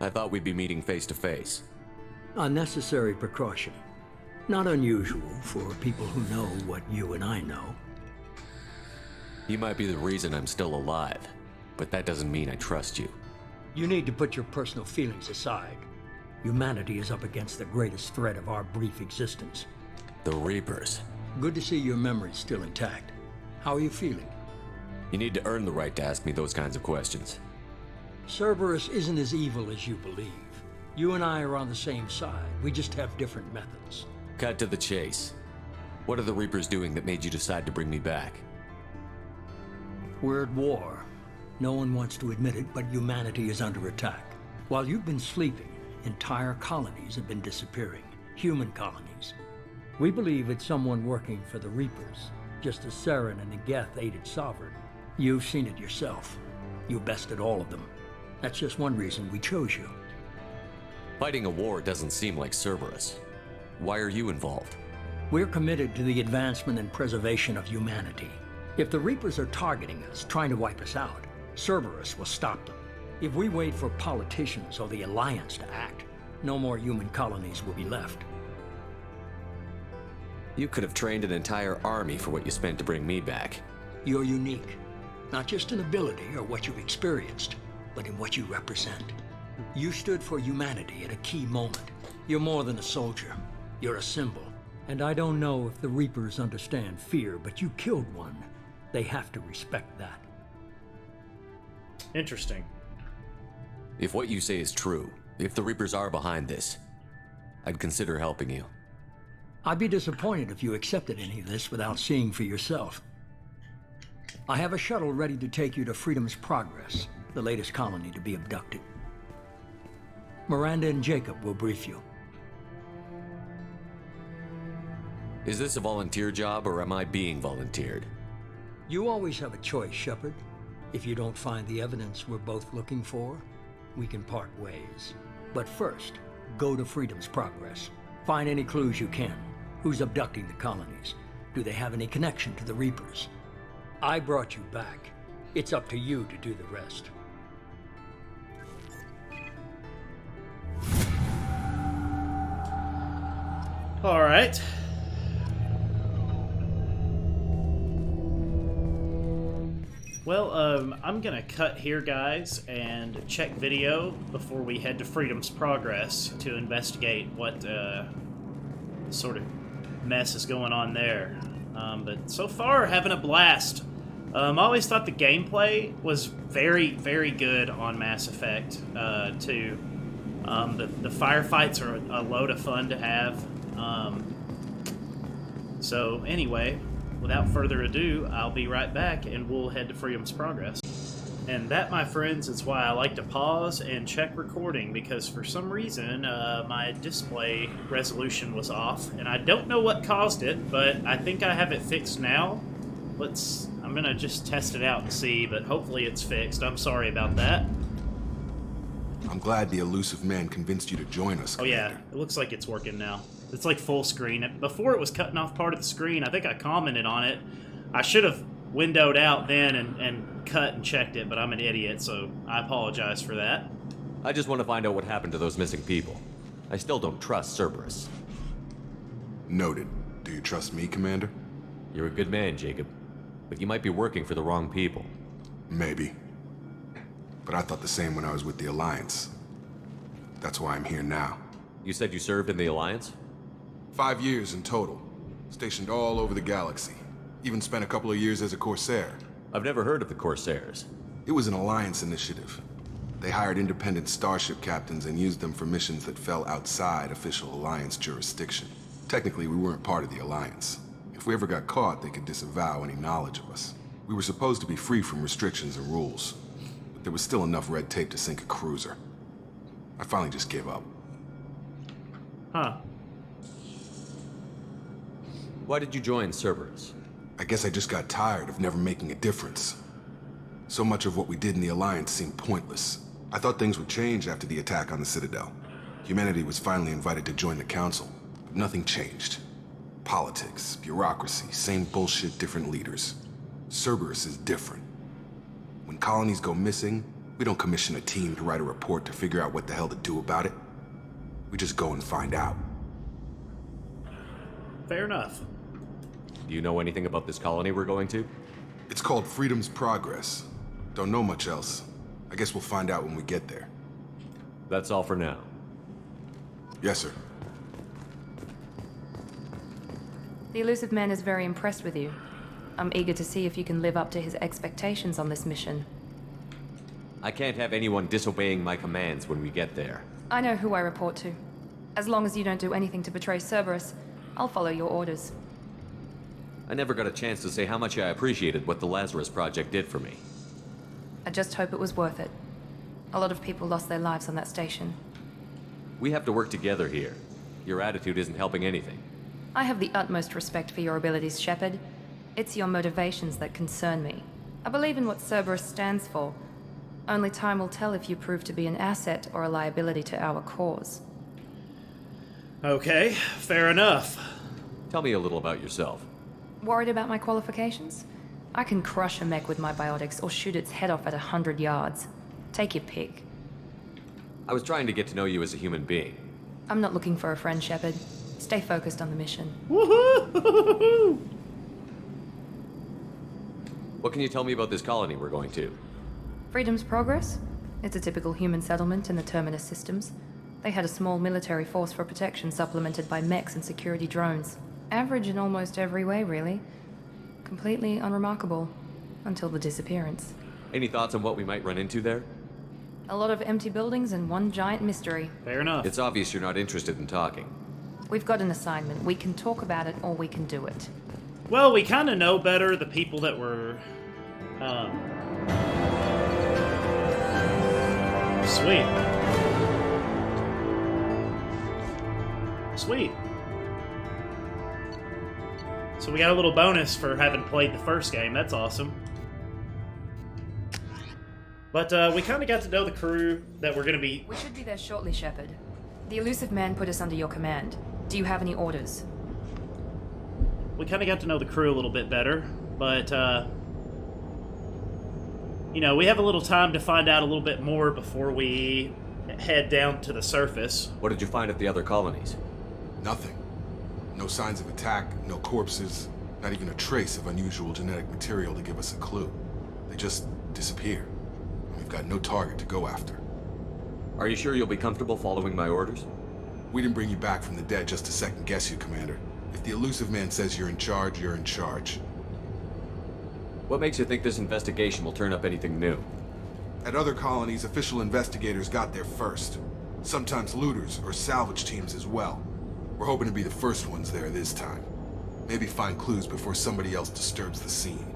I thought we'd be meeting face to face. Unnecessary precaution. Not unusual for people who know what you and I know. You might be the reason I'm still alive, but that doesn't mean I trust you. You need to put your personal feelings aside. Humanity is up against the greatest threat of our brief existence. The Reapers. Good to see your memory's still intact. How are you feeling? You need to earn the right to ask me those kinds of questions. Cerberus isn't as evil as you believe. You and I are on the same side. We just have different methods. Cut to the chase. What are the Reapers doing that made you decide to bring me back? We're at war. No one wants to admit it, but humanity is under attack. While you've been sleeping, entire colonies have been disappearing. Human colonies. We believe it's someone working for the Reapers, just as Saren and Negeth aided Sovereign. You've seen it yourself. You bested all of them. That's just one reason we chose you. Fighting a war doesn't seem like Cerberus. Why are you involved? We're committed to the advancement and preservation of humanity. If the Reapers are targeting us, trying to wipe us out, Cerberus will stop them. If we wait for politicians or the Alliance to act, no more human colonies will be left. You could have trained an entire army for what you spent to bring me back. You're unique. Not just in ability or what you've experienced, but in what you represent. You stood for humanity at a key moment. You're more than a soldier. You're a symbol. And I don't know if the Reapers understand fear, but you killed one. They have to respect that. Interesting. If what you say is true, if the Reapers are behind this, I'd consider helping you. I'd be disappointed if you accepted any of this without seeing for yourself. I have a shuttle ready to take you to Freedom's Progress, the latest colony to be abducted. Miranda and Jacob will brief you. Is this a volunteer job, or am I being volunteered? You always have a choice, Shepard. If you don't find the evidence we're both looking for, we can part ways. But first, go to Freedom's Progress. Find any clues you can. Who's abducting the colonies? Do they have any connection to the Reapers? I brought you back. It's up to you to do the rest. All right. Well, I'm gonna cut here, guys, and check video before we head to Freedom's Progress to investigate what sort of mess is going on there. But so far, having a blast. I always thought the gameplay was very, very good on Mass Effect 2. The firefights are a load of fun to have. So anyway, without further ado, I'll be right back and we'll head to Freedom's Progress. And that, my friends, is why I like to pause and check recording, because for some reason my display resolution was off, and I don't know what caused it, but I think I have it fixed now. I'm gonna just test it out and see, but hopefully it's fixed. I'm sorry about that. I'm glad the elusive man convinced you to join us, Commander. Oh yeah, it looks like it's working now. It's like full screen. Before it was cutting off part of the screen. I think I commented on it. I should have windowed out then and cut and checked it, but I'm an idiot, so I apologize for that. I just want to find out what happened to those missing people. I still don't trust Cerberus. Noted. Do you trust me, Commander? You're a good man, Jacob. But you might be working for the wrong people. Maybe. But I thought the same when I was with the Alliance. That's why I'm here now. You said you served in the Alliance? 5 years in total. Stationed all over the galaxy. Even spent a couple of years as a Corsair. I've never heard of the Corsairs. It was an Alliance initiative. They hired independent starship captains and used them for missions that fell outside official Alliance jurisdiction. Technically, we weren't part of the Alliance. If we ever got caught, they could disavow any knowledge of us. We were supposed to be free from restrictions and rules, but there was still enough red tape to sink a cruiser. I finally just gave up. Huh. Why did you join Cerberus? I guess I just got tired of never making a difference. So much of what we did in the Alliance seemed pointless. I thought things would change after the attack on the Citadel. Humanity was finally invited to join the Council, but nothing changed. Politics, bureaucracy, same bullshit, different leaders. Cerberus is different. When colonies go missing, we don't commission a team to write a report to figure out what the hell to do about it. We just go and find out. Fair enough. Do you know anything about this colony we're going to? It's called Freedom's Progress. Don't know much else. I guess we'll find out when we get there. That's all for now. Yes, sir. The elusive man is very impressed with you. I'm eager to see if you can live up to his expectations on this mission. I can't have anyone disobeying my commands when we get there. I know who I report to. As long as you don't do anything to betray Cerberus, I'll follow your orders. I never got a chance to say how much I appreciated what the Lazarus Project did for me. I just hope it was worth it. A lot of people lost their lives on that station. We have to work together here. Your attitude isn't helping anything. I have the utmost respect for your abilities, Shepard. It's your motivations that concern me. I believe in what Cerberus stands for. Only time will tell if you prove to be an asset or a liability to our cause. Okay, fair enough. Tell me a little about yourself. Worried about my qualifications? I can crush a mech with my biotics or shoot its head off at 100 yards. Take your pick. I was trying to get to know you as a human being. I'm not looking for a friend, Shepard. Stay focused on the mission. Woohoo! What can you tell me about this colony we're going to? Freedom's Progress? It's a typical human settlement in the Terminus systems. They had a small military force for protection supplemented by mechs and security drones. Average in almost every way, really. Completely unremarkable. Until the disappearance. Any thoughts on what we might run into there? A lot of empty buildings and one giant mystery. Fair enough. It's obvious you're not interested in talking. We've got an assignment. We can talk about it or we can do it. Well, we kind of know better the people that were... Sweet. Sweet. So we got a little bonus for having played the first game. That's awesome. But we kind of got to know the crew that we're going to be... We should be there shortly, Shepard. The elusive man put us under your command. Do you have any orders? We kind of got to know the crew a little bit better, but, you know, we have a little time to find out a little bit more before we head down to the surface. What did you find at the other colonies? Nothing. No signs of attack, no corpses, not even a trace of unusual genetic material to give us a clue. They just disappear. We've got no target to go after. Are you sure you'll be comfortable following my orders? We didn't bring you back from the dead just to second guess you, Commander. If the elusive man says you're in charge, you're in charge. What makes you think this investigation will turn up anything new? At other colonies, official investigators got there first. Sometimes looters or salvage teams as well. We're hoping to be the first ones there this time. Maybe find clues before somebody else disturbs the scene.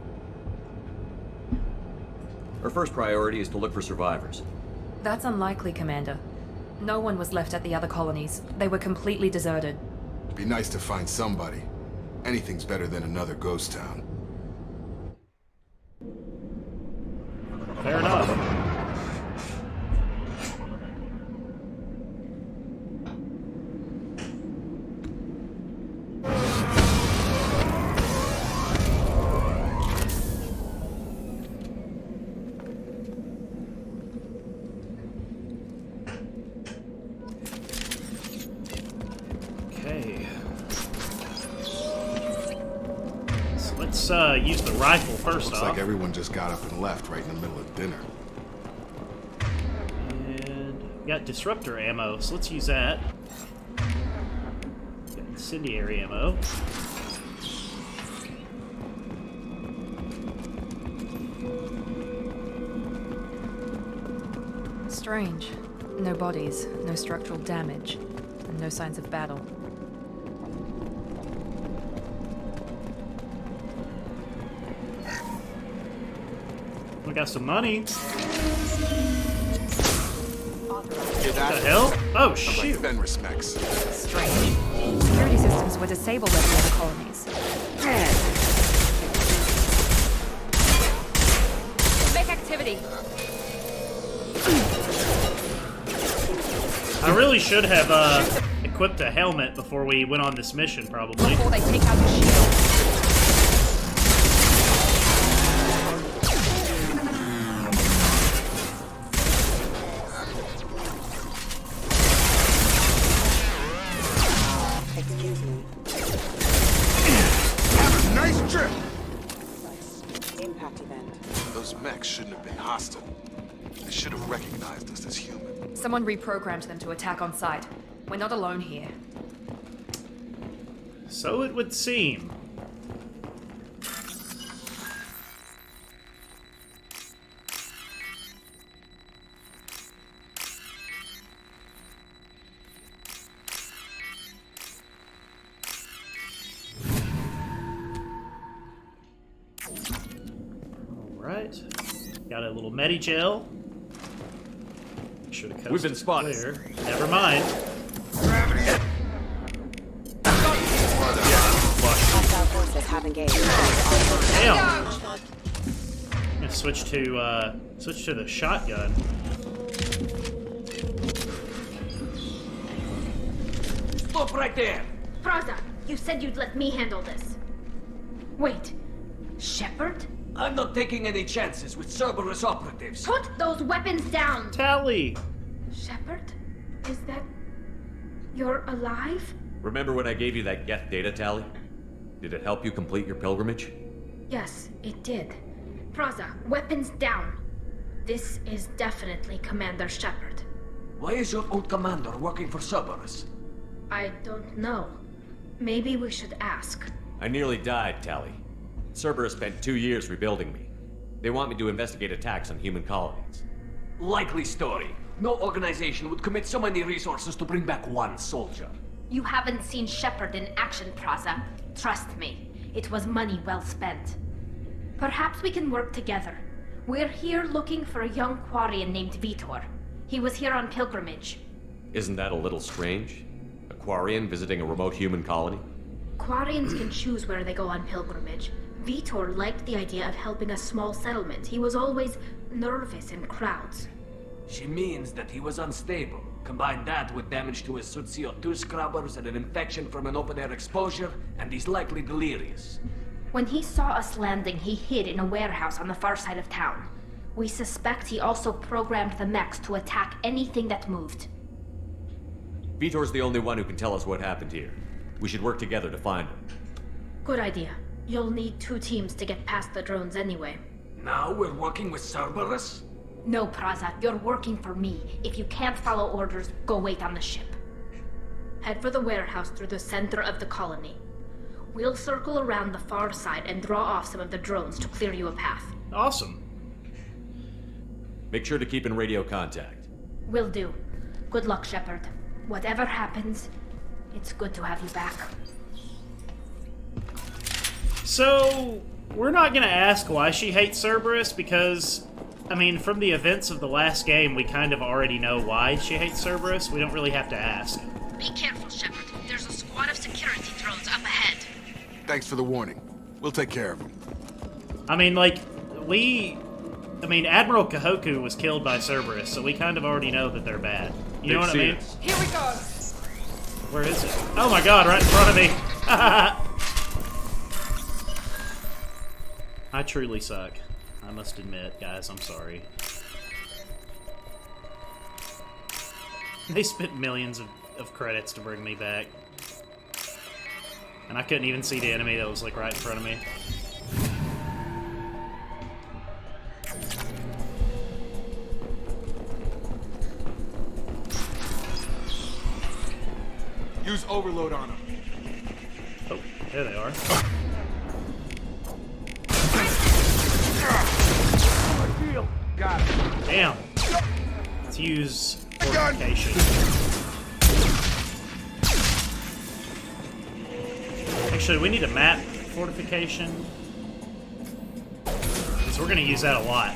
Our first priority is to look for survivors. That's unlikely, Commander. No one was left at the other colonies. They were completely deserted. It'd be nice to find somebody. Anything's better than another ghost town. Fair enough. Use the rifle first Looks off. like everyone just got up and left right in the middle of dinner. And we got disruptor ammo, so let's use that. Got incendiary ammo. Strange. No bodies, no structural damage, and no signs of battle. We got some money. What the hell? Oh, shoot. Fenris mechs. Strange. Security systems were disabled at the other colonies. Mech activity. I really should have equipped a helmet before we went on this mission, probably. Before they take out the shield. Excuse me. Have a nice trip! Impact event. Those mechs shouldn't have been hostile. They should have recognized us as human. Someone reprogrammed them to attack on sight. We're not alone here. So it would seem. Alright. Got a little Medigel. Make sure the coast We've been is spotted. clear. Never mind. Hostile forces have engaged. Damn. I'm gonna switch to the shotgun. Stop right there! Praza, you said you'd let me handle this. Wait, Shepard? I'm not taking any chances with Cerberus operatives. Put those weapons down! Tally! Shepard? Is that... you're alive? Remember when I gave you that Geth data tally? Did it help you complete your pilgrimage? Yes, it did. Praza, weapons down. This is definitely Commander Shepard. Why is your old commander working for Cerberus? I don't know. Maybe we should ask. I nearly died, Tally. Cerberus spent 2 years rebuilding me. They want me to investigate attacks on human colonies. Likely story. No organization would commit so many resources to bring back one soldier. You haven't seen Shepard in action, Praza. Trust me, it was money well spent. Perhaps we can work together. We're here looking for a young Quarian named Vitor. He was here on pilgrimage. Isn't that a little strange? A Quarian visiting a remote human colony? Quarians can choose where they go on pilgrimage. Vitor liked the idea of helping a small settlement. He was always nervous in crowds. She means that he was unstable. Combine that with damage to his CO2 scrubbers and an infection from an open-air exposure, and he's likely delirious. When he saw us landing, he hid in a warehouse on the far side of town. We suspect he also programmed the mechs to attack anything that moved. Vitor's the only one who can tell us what happened here. We should work together to find him. Good idea. You'll need 2 teams to get past the drones anyway. Now we're working with Cerberus? No, Praza, you're working for me. If you can't follow orders, go wait on the ship. Head for the warehouse through the center of the colony. We'll circle around the far side and draw off some of the drones to clear you a path. Awesome. Make sure to keep in radio contact. Will do. Good luck, Shepard. Whatever happens, it's good to have you back. So, we're not gonna ask why she hates Cerberus because, I mean, from the events of the last game, we kind of already know why she hates Cerberus. We don't really have to ask. Be careful, Shepard. There's a squad of security drones up ahead. Thanks for the warning. We'll take care of them. I mean, Admiral Kahoku was killed by Cerberus, so we kind of already know that they're bad. You know what I mean? Here we go! Where is it? Oh my god, right in front of me! I truly suck. I must admit, guys, I'm sorry. They spent millions of credits to bring me back. And I couldn't even see the enemy that was, like, right in front of me. Use overload on them. Oh, there they are. Got it. Damn. Let's use fortification. Actually, we need a map fortification. Because we're going to use that a lot.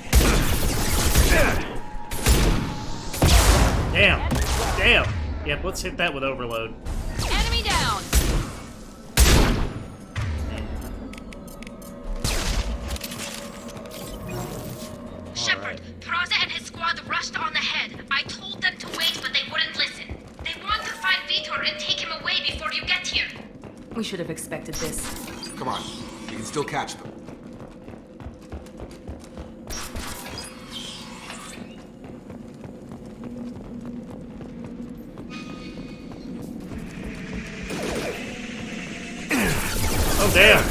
Damn. Damn. Yep, let's hit that with overload. Enemy down! Shepard, Praza and his squad rushed on ahead. expected this. Come on, you can still catch them. Oh, damn.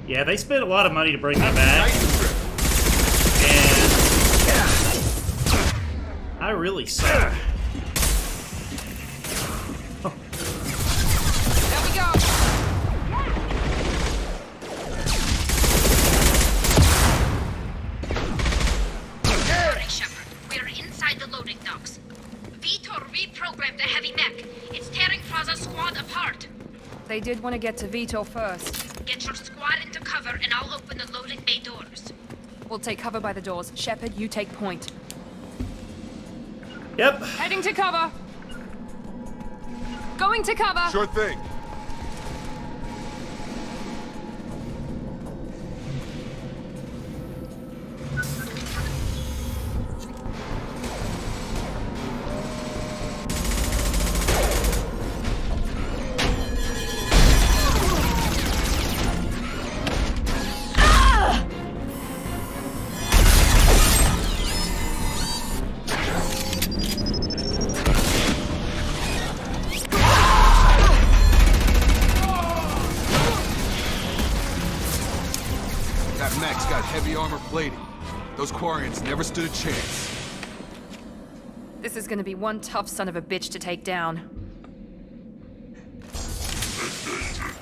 Yeah, they spent a lot of money to bring me back. And I really suck. There we go! Hurry, Shepard. We are inside the loading docks. Vitor reprogrammed the heavy mech. It's tearing Plaza's squad apart. They did want to get to Vito first. Get your squad into cover and I'll open the loading bay doors. We'll take cover by the doors. Shepard, you take point. Yep. Heading to cover. Going to cover. Sure thing. That mech's got heavy armor plating. Those Quarians never stood a chance. This is gonna be one tough son of a bitch to take down.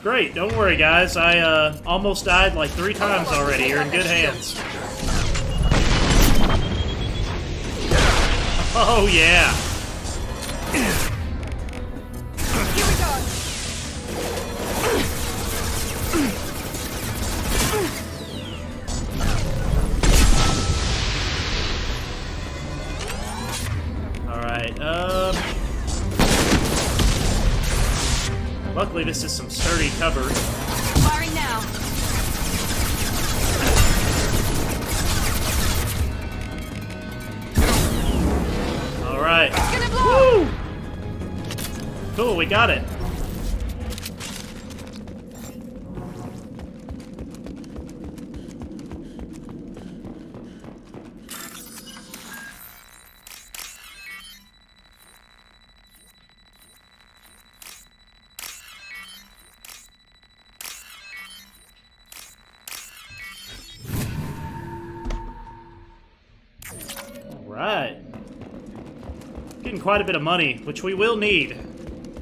Great, don't worry, guys. I almost died like 3 times already. You're in good hands. Oh, yeah. Here we go. Alright, luckily this is some sturdy cover. Firing now. Alright. It's gonna blow. Woo! Cool, we got it. Alright. Getting quite a bit of money, which we will need,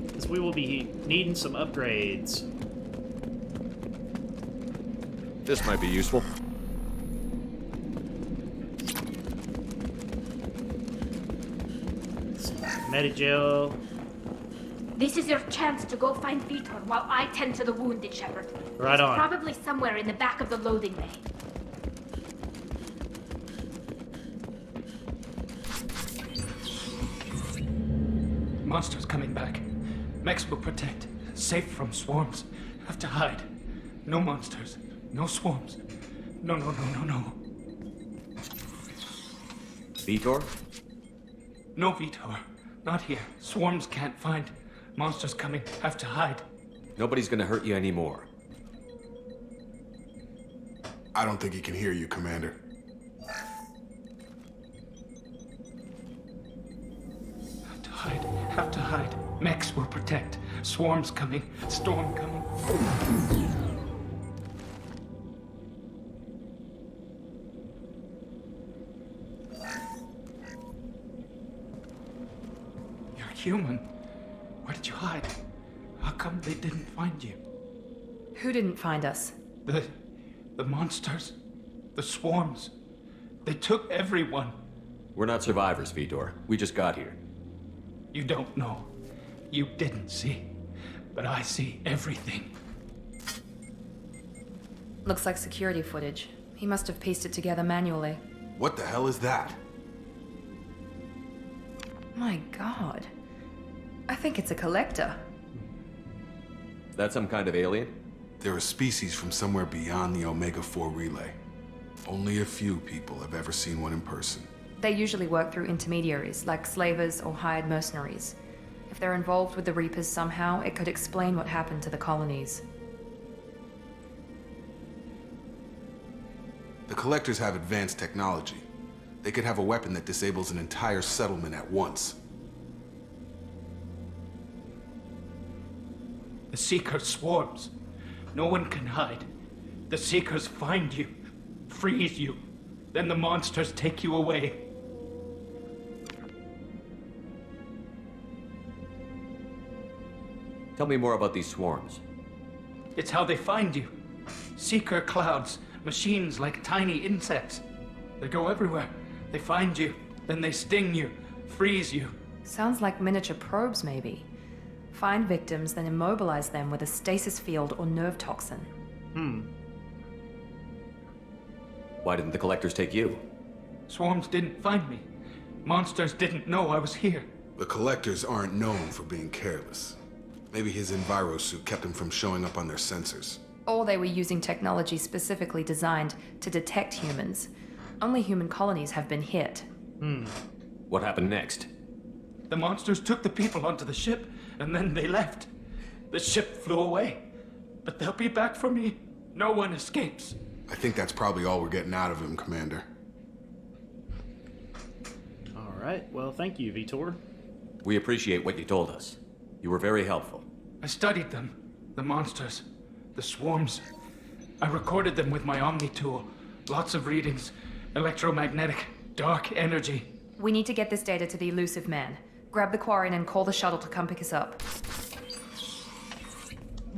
because we will be needing some upgrades. This might be useful. Medigel. This is your chance to go find Vitor while I tend to the wounded, Shepard. Right He's on. probably somewhere in the back of the loading bay. Monsters coming back. Mechs will protect. Safe from swarms. Have to hide. No monsters. No swarms. No, no, no, no, no. Vitor? No, Vitor. Not here. Swarms can't find. Monsters coming. Have to hide. Nobody's gonna hurt you anymore. I don't think he can hear you, Commander. Have to hide. Have to hide. Mechs will protect. Swarms coming. Storm coming. You're human. Where did you hide? How come they didn't find you? Who didn't find us? The monsters. The swarms. They took everyone. We're not survivors, Vitor. We just got here. You don't know. You didn't see. But I see everything. Looks like security footage. He must have pieced it together manually. What the hell is that? My god. I think it's a collector. That some kind of alien? They're a species from somewhere beyond the Omega-4 relay. Only a few people have ever seen one in person. They usually work through intermediaries, like slavers or hired mercenaries. If they're involved with the Reapers somehow, it could explain what happened to the colonies. The Collectors have advanced technology. They could have a weapon that disables an entire settlement at once. The Seeker swarms. No one can hide. The Seekers find you, freeze you, then the monsters take you away. Tell me more about these swarms. It's how they find you. Seeker clouds, machines like tiny insects. They go everywhere. They find you, then they sting you, freeze you. Sounds like miniature probes, maybe. Find victims, then immobilize them with a stasis field or nerve toxin. Why didn't the Collectors take you? Swarms didn't find me. Monsters didn't know I was here. The Collectors aren't known for being careless. Maybe his enviro suit kept him from showing up on their sensors. Or they were using technology specifically designed to detect humans. Only human colonies have been hit. What happened next? The monsters took the people onto the ship, and then they left. The ship flew away. But they'll be back for me. No one escapes. I think that's probably all we're getting out of him, Commander. All right. Well, thank you, Vitor. We appreciate what you told us. You were very helpful. I studied them. The monsters. The swarms. I recorded them with my Omni tool. Lots of readings. Electromagnetic. Dark energy. We need to get this data to the elusive man. Grab the Quarian and call the shuttle to come pick us up.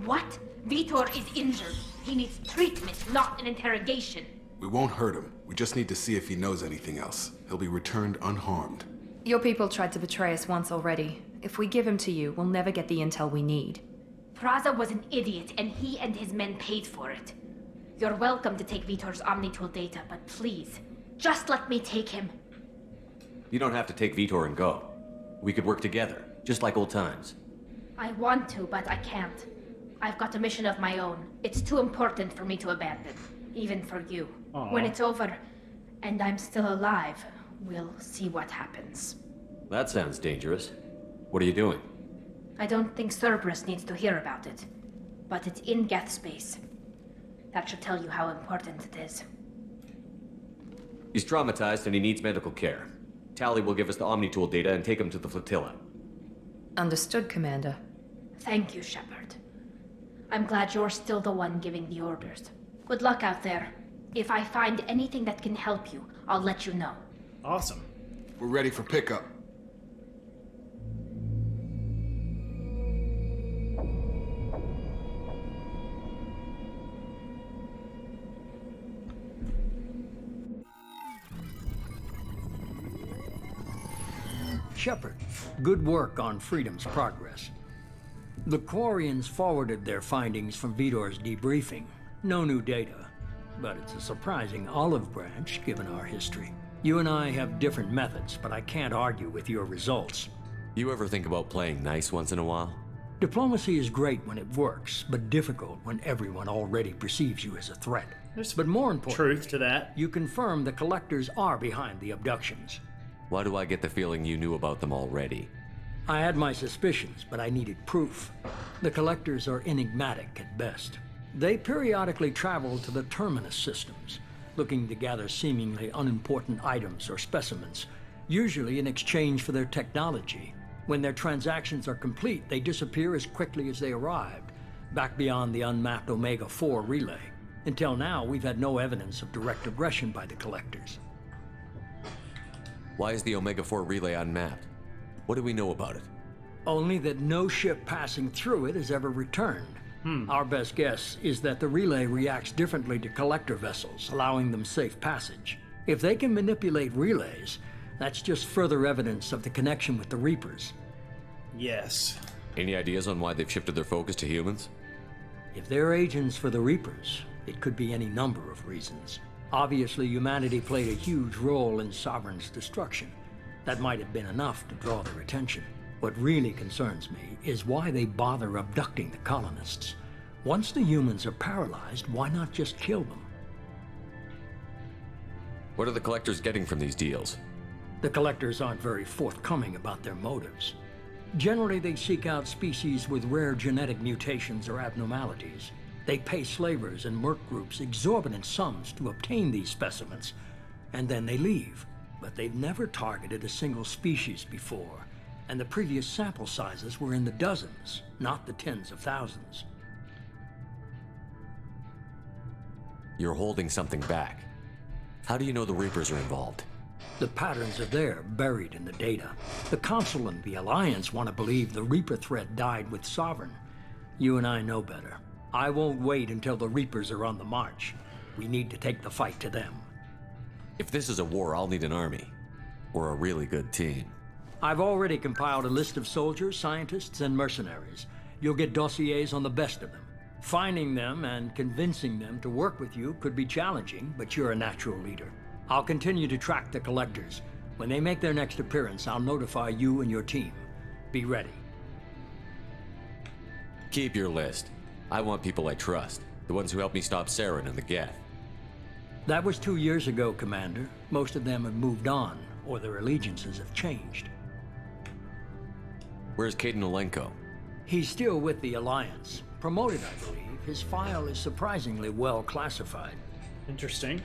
What? Vitor is injured. He needs treatment, not an interrogation. We won't hurt him. We just need to see if he knows anything else. He'll be returned unharmed. Your people tried to betray us once already. If we give him to you, we'll never get the intel we need. Praza was an idiot, and he and his men paid for it. You're welcome to take Vitor's Omnitool data, but please, just let me take him. You don't have to take Vitor and go. We could work together, just like old times. I want to, but I can't. I've got a mission of my own. It's too important for me to abandon, even for you. Aww. When it's over, and I'm still alive, we'll see what happens. That sounds dangerous. What are you doing? I don't think Cerberus needs to hear about it, but it's in Geth space. That should tell you how important it is. He's traumatized and he needs medical care. Tally will give us the Omnitool data and take him to the flotilla. Understood, Commander. Thank you, Shepard. I'm glad you're still the one giving the orders. Good luck out there. If I find anything that can help you, I'll let you know. Awesome. We're ready for pickup. Shepard, good work on Freedom's progress. The Quarians forwarded their findings from Vitor's debriefing. No new data, but it's a surprising olive branch given our history. You and I have different methods, but I can't argue with your results. You ever think about playing nice once in a while? Diplomacy is great when it works, but difficult when everyone already perceives you as a threat. But more important, truth to that. You confirm the Collectors are behind the abductions. Why do I get the feeling you knew about them already? I had my suspicions, but I needed proof. The Collectors are enigmatic at best. They periodically travel to the Terminus systems, looking to gather seemingly unimportant items or specimens, usually in exchange for their technology. When their transactions are complete, they disappear as quickly as they arrived, back beyond the unmapped Omega-4 relay. Until now, we've had no evidence of direct aggression by the Collectors. Why is the Omega-4 relay unmapped? What do we know about it? Only that no ship passing through it has ever returned. Our best guess is that the relay reacts differently to Collector vessels, allowing them safe passage. If they can manipulate relays, that's just further evidence of the connection with the Reapers. Yes. Any ideas on why they've shifted their focus to humans? If they're agents for the Reapers, it could be any number of reasons. Obviously, humanity played a huge role in Sovereign's destruction. That might have been enough to draw their attention. What really concerns me is why they bother abducting the colonists. Once the humans are paralyzed, why not just kill them? What are the Collectors getting from these deals? The collectors aren't very forthcoming about their motives. Generally, they seek out species with rare genetic mutations or abnormalities. They pay slavers and merc groups exorbitant sums to obtain these specimens, and then they leave. But they've never targeted a single species before, and the previous sample sizes were in the dozens, not the tens of thousands. You're holding something back. How do you know the Reapers are involved? The patterns are there, buried in the data. The Council and the Alliance want to believe the Reaper threat died with Sovereign. You and I know better. I won't wait until the Reapers are on the march. We need to take the fight to them. If this is a war, I'll need an army. Or a really good team. I've already compiled a list of soldiers, scientists, and mercenaries. You'll get dossiers on the best of them. Finding them and convincing them to work with you could be challenging, but you're a natural leader. I'll continue to track the collectors. When they make their next appearance, I'll notify you and your team. Be ready. Keep your list. I want people I trust. The ones who helped me stop Saren and the Geth. That was 2 years ago, Commander. Most of them have moved on, or their allegiances have changed. Where's Caden Olenko? He's still with the Alliance. Promoted, I believe. His file is surprisingly well classified. Interesting.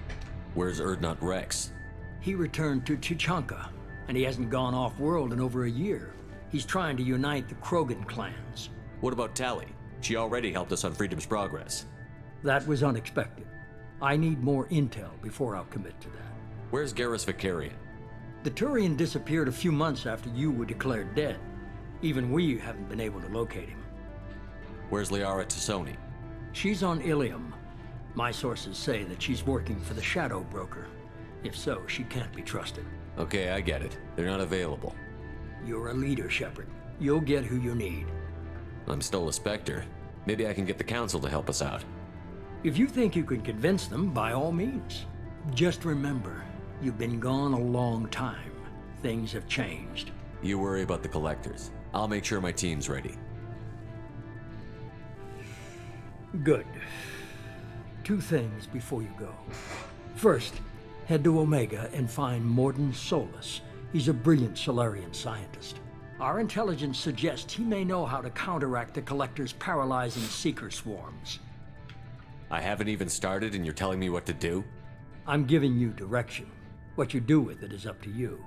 Where's Erdnot Rex? He returned to Chichanka, and he hasn't gone off-world in over a year. He's trying to unite the Krogan clans. What about Tali? She already helped us on Freedom's Progress. That was unexpected. I need more intel before I'll commit to that. Where's Garrus Vicarian? The Turian disappeared a few months after you were declared dead. Even we haven't been able to locate him. Where's Liara Tassoni? She's on Ilium. My sources say that she's working for the Shadow Broker. If so, she can't be trusted. Okay, I get it. They're not available. You're a leader, Shepard. You'll get who you need. I'm still a Spectre. Maybe I can get the Council to help us out. If you think you can convince them, by all means. Just remember, you've been gone a long time. Things have changed. You worry about the Collectors. I'll make sure my team's ready. Good. 2 things before you go. First, head to Omega and find Mordin Solus. He's a brilliant Solarian scientist. Our intelligence suggests he may know how to counteract the Collector's paralyzing Seeker swarms. I haven't even started and you're telling me what to do? I'm giving you direction. What you do with it is up to you.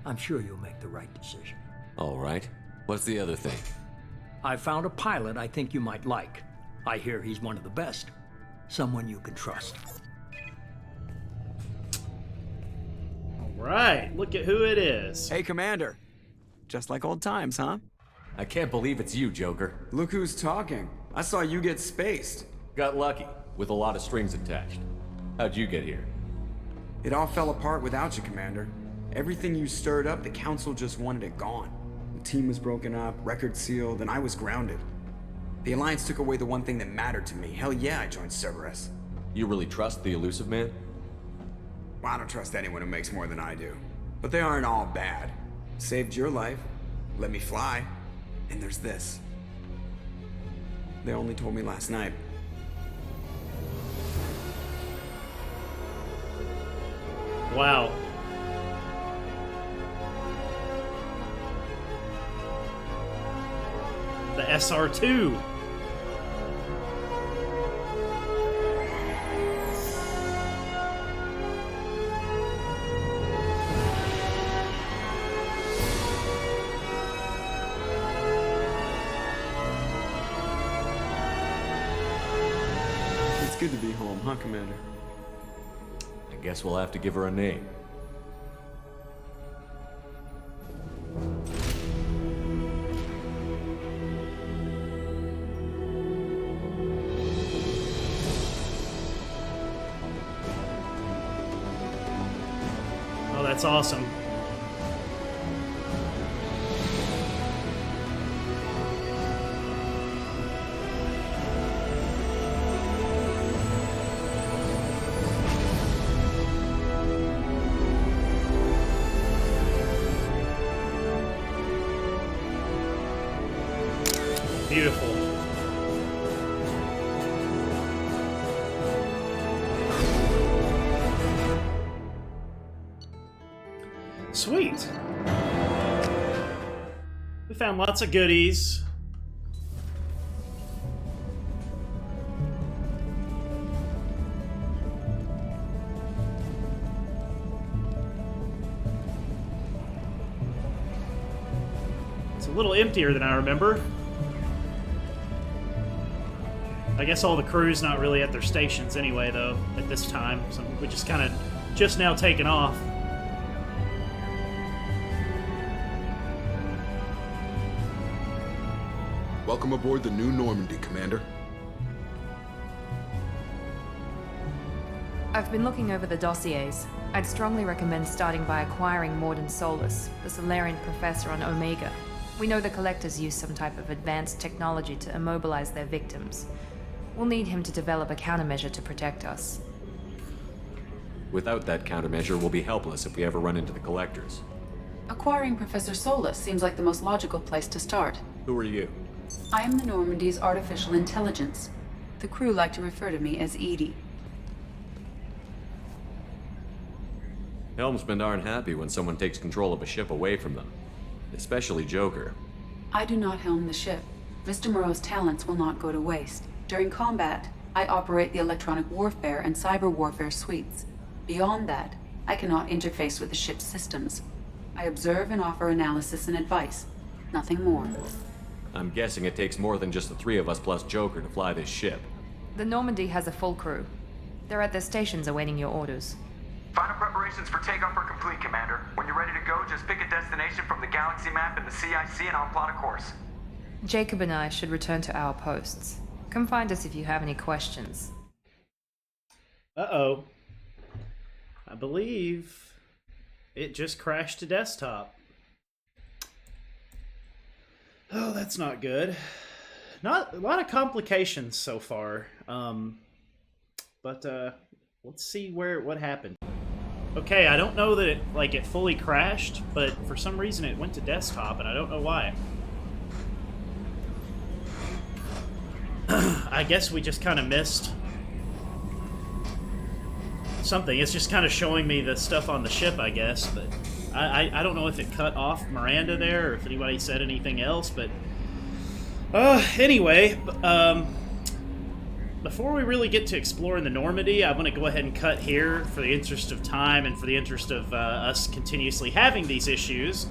I'm sure you'll make the right decision. All right. What's the other thing? I found a pilot I think you might like. I hear he's one of the best. Someone you can trust. All right, look at who it is. Hey, Commander. Just like old times, huh? I can't believe it's you, Joker. Look who's talking. I saw you get spaced. Got lucky, with a lot of strings attached. How'd you get here? It all fell apart without you, Commander. Everything you stirred up, the Council just wanted it gone. The team was broken up, record sealed, and I was grounded. The Alliance took away the one thing that mattered to me. Hell yeah, I joined Cerberus. You really trust the Elusive Man? Well, I don't trust anyone who makes more than I do. But they aren't all bad. Saved your life, let me fly, and there's this. They only told me last night. Wow. The SR2. It's good to be home, huh, Commander? I guess we'll have to give her a name. Oh, that's awesome. Beautiful. Sweet. We found lots of goodies. It's a little emptier than I remember. I guess all the crew's not really at their stations anyway, though, at this time. So we just kind of just now taken off. Welcome aboard the new Normandy, Commander. I've been looking over the dossiers. I'd strongly recommend starting by acquiring Morden Solus, the Solarian professor on Omega. We know the Collectors use some type of advanced technology to immobilize their victims. We'll need him to develop a countermeasure to protect us. Without that countermeasure, we'll be helpless if we ever run into the Collectors. Acquiring Professor Solus seems like the most logical place to start. Who are you? I am the Normandy's artificial intelligence. The crew like to refer to me as Edie. Helmsmen aren't happy when someone takes control of a ship away from them. Especially Joker. I do not helm the ship. Mr. Moreau's talents will not go to waste. During combat, I operate the electronic warfare and cyber warfare suites. Beyond that, I cannot interface with the ship's systems. I observe and offer analysis and advice. Nothing more. I'm guessing it takes more than just the three of us plus Joker to fly this ship. The Normandy has a full crew. They're at their stations awaiting your orders. Final preparations for takeoff are complete, Commander. When you're ready to go, just pick a destination from the galaxy map in the CIC and I'll plot a course. Jacob and I should return to our posts. Come find us if you have any questions. Uh-oh. I believe it just crashed to desktop. Oh, that's not good. Not a lot of complications so far. But let's see what happened. Okay, I don't know that it fully crashed, but for some reason it went to desktop, and I don't know why. I guess we just kind of missed something. It's just kind of showing me the stuff on the ship, I guess, but I don't know if it cut off Miranda there or if anybody said anything else, but anyway, before we really get to exploring the Normandy, I'm going to go ahead and cut here for the interest of time and for the interest of us continuously having these issues.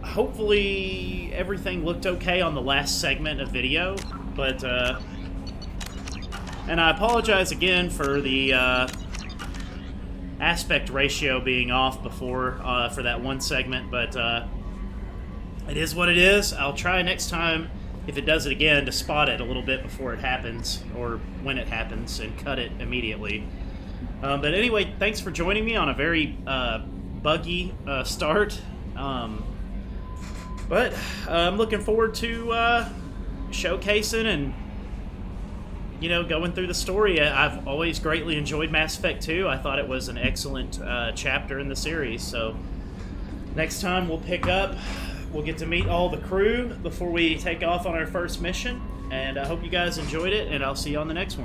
Hopefully everything looked okay on the last segment of video, but and I apologize again for the aspect ratio being off before for that one segment, but it is what it is. I'll try next time, if it does it again, to spot it a little bit before it happens, or when it happens, and cut it immediately. But anyway, thanks for joining me on a very buggy start. But I'm looking forward to showcasing and, you know, going through the story. I've always greatly enjoyed Mass Effect 2. I thought it was an excellent chapter in the series. So next time we'll pick up. We'll get to meet all the crew before we take off on our first mission. And I hope you guys enjoyed it, and I'll see you on the next one.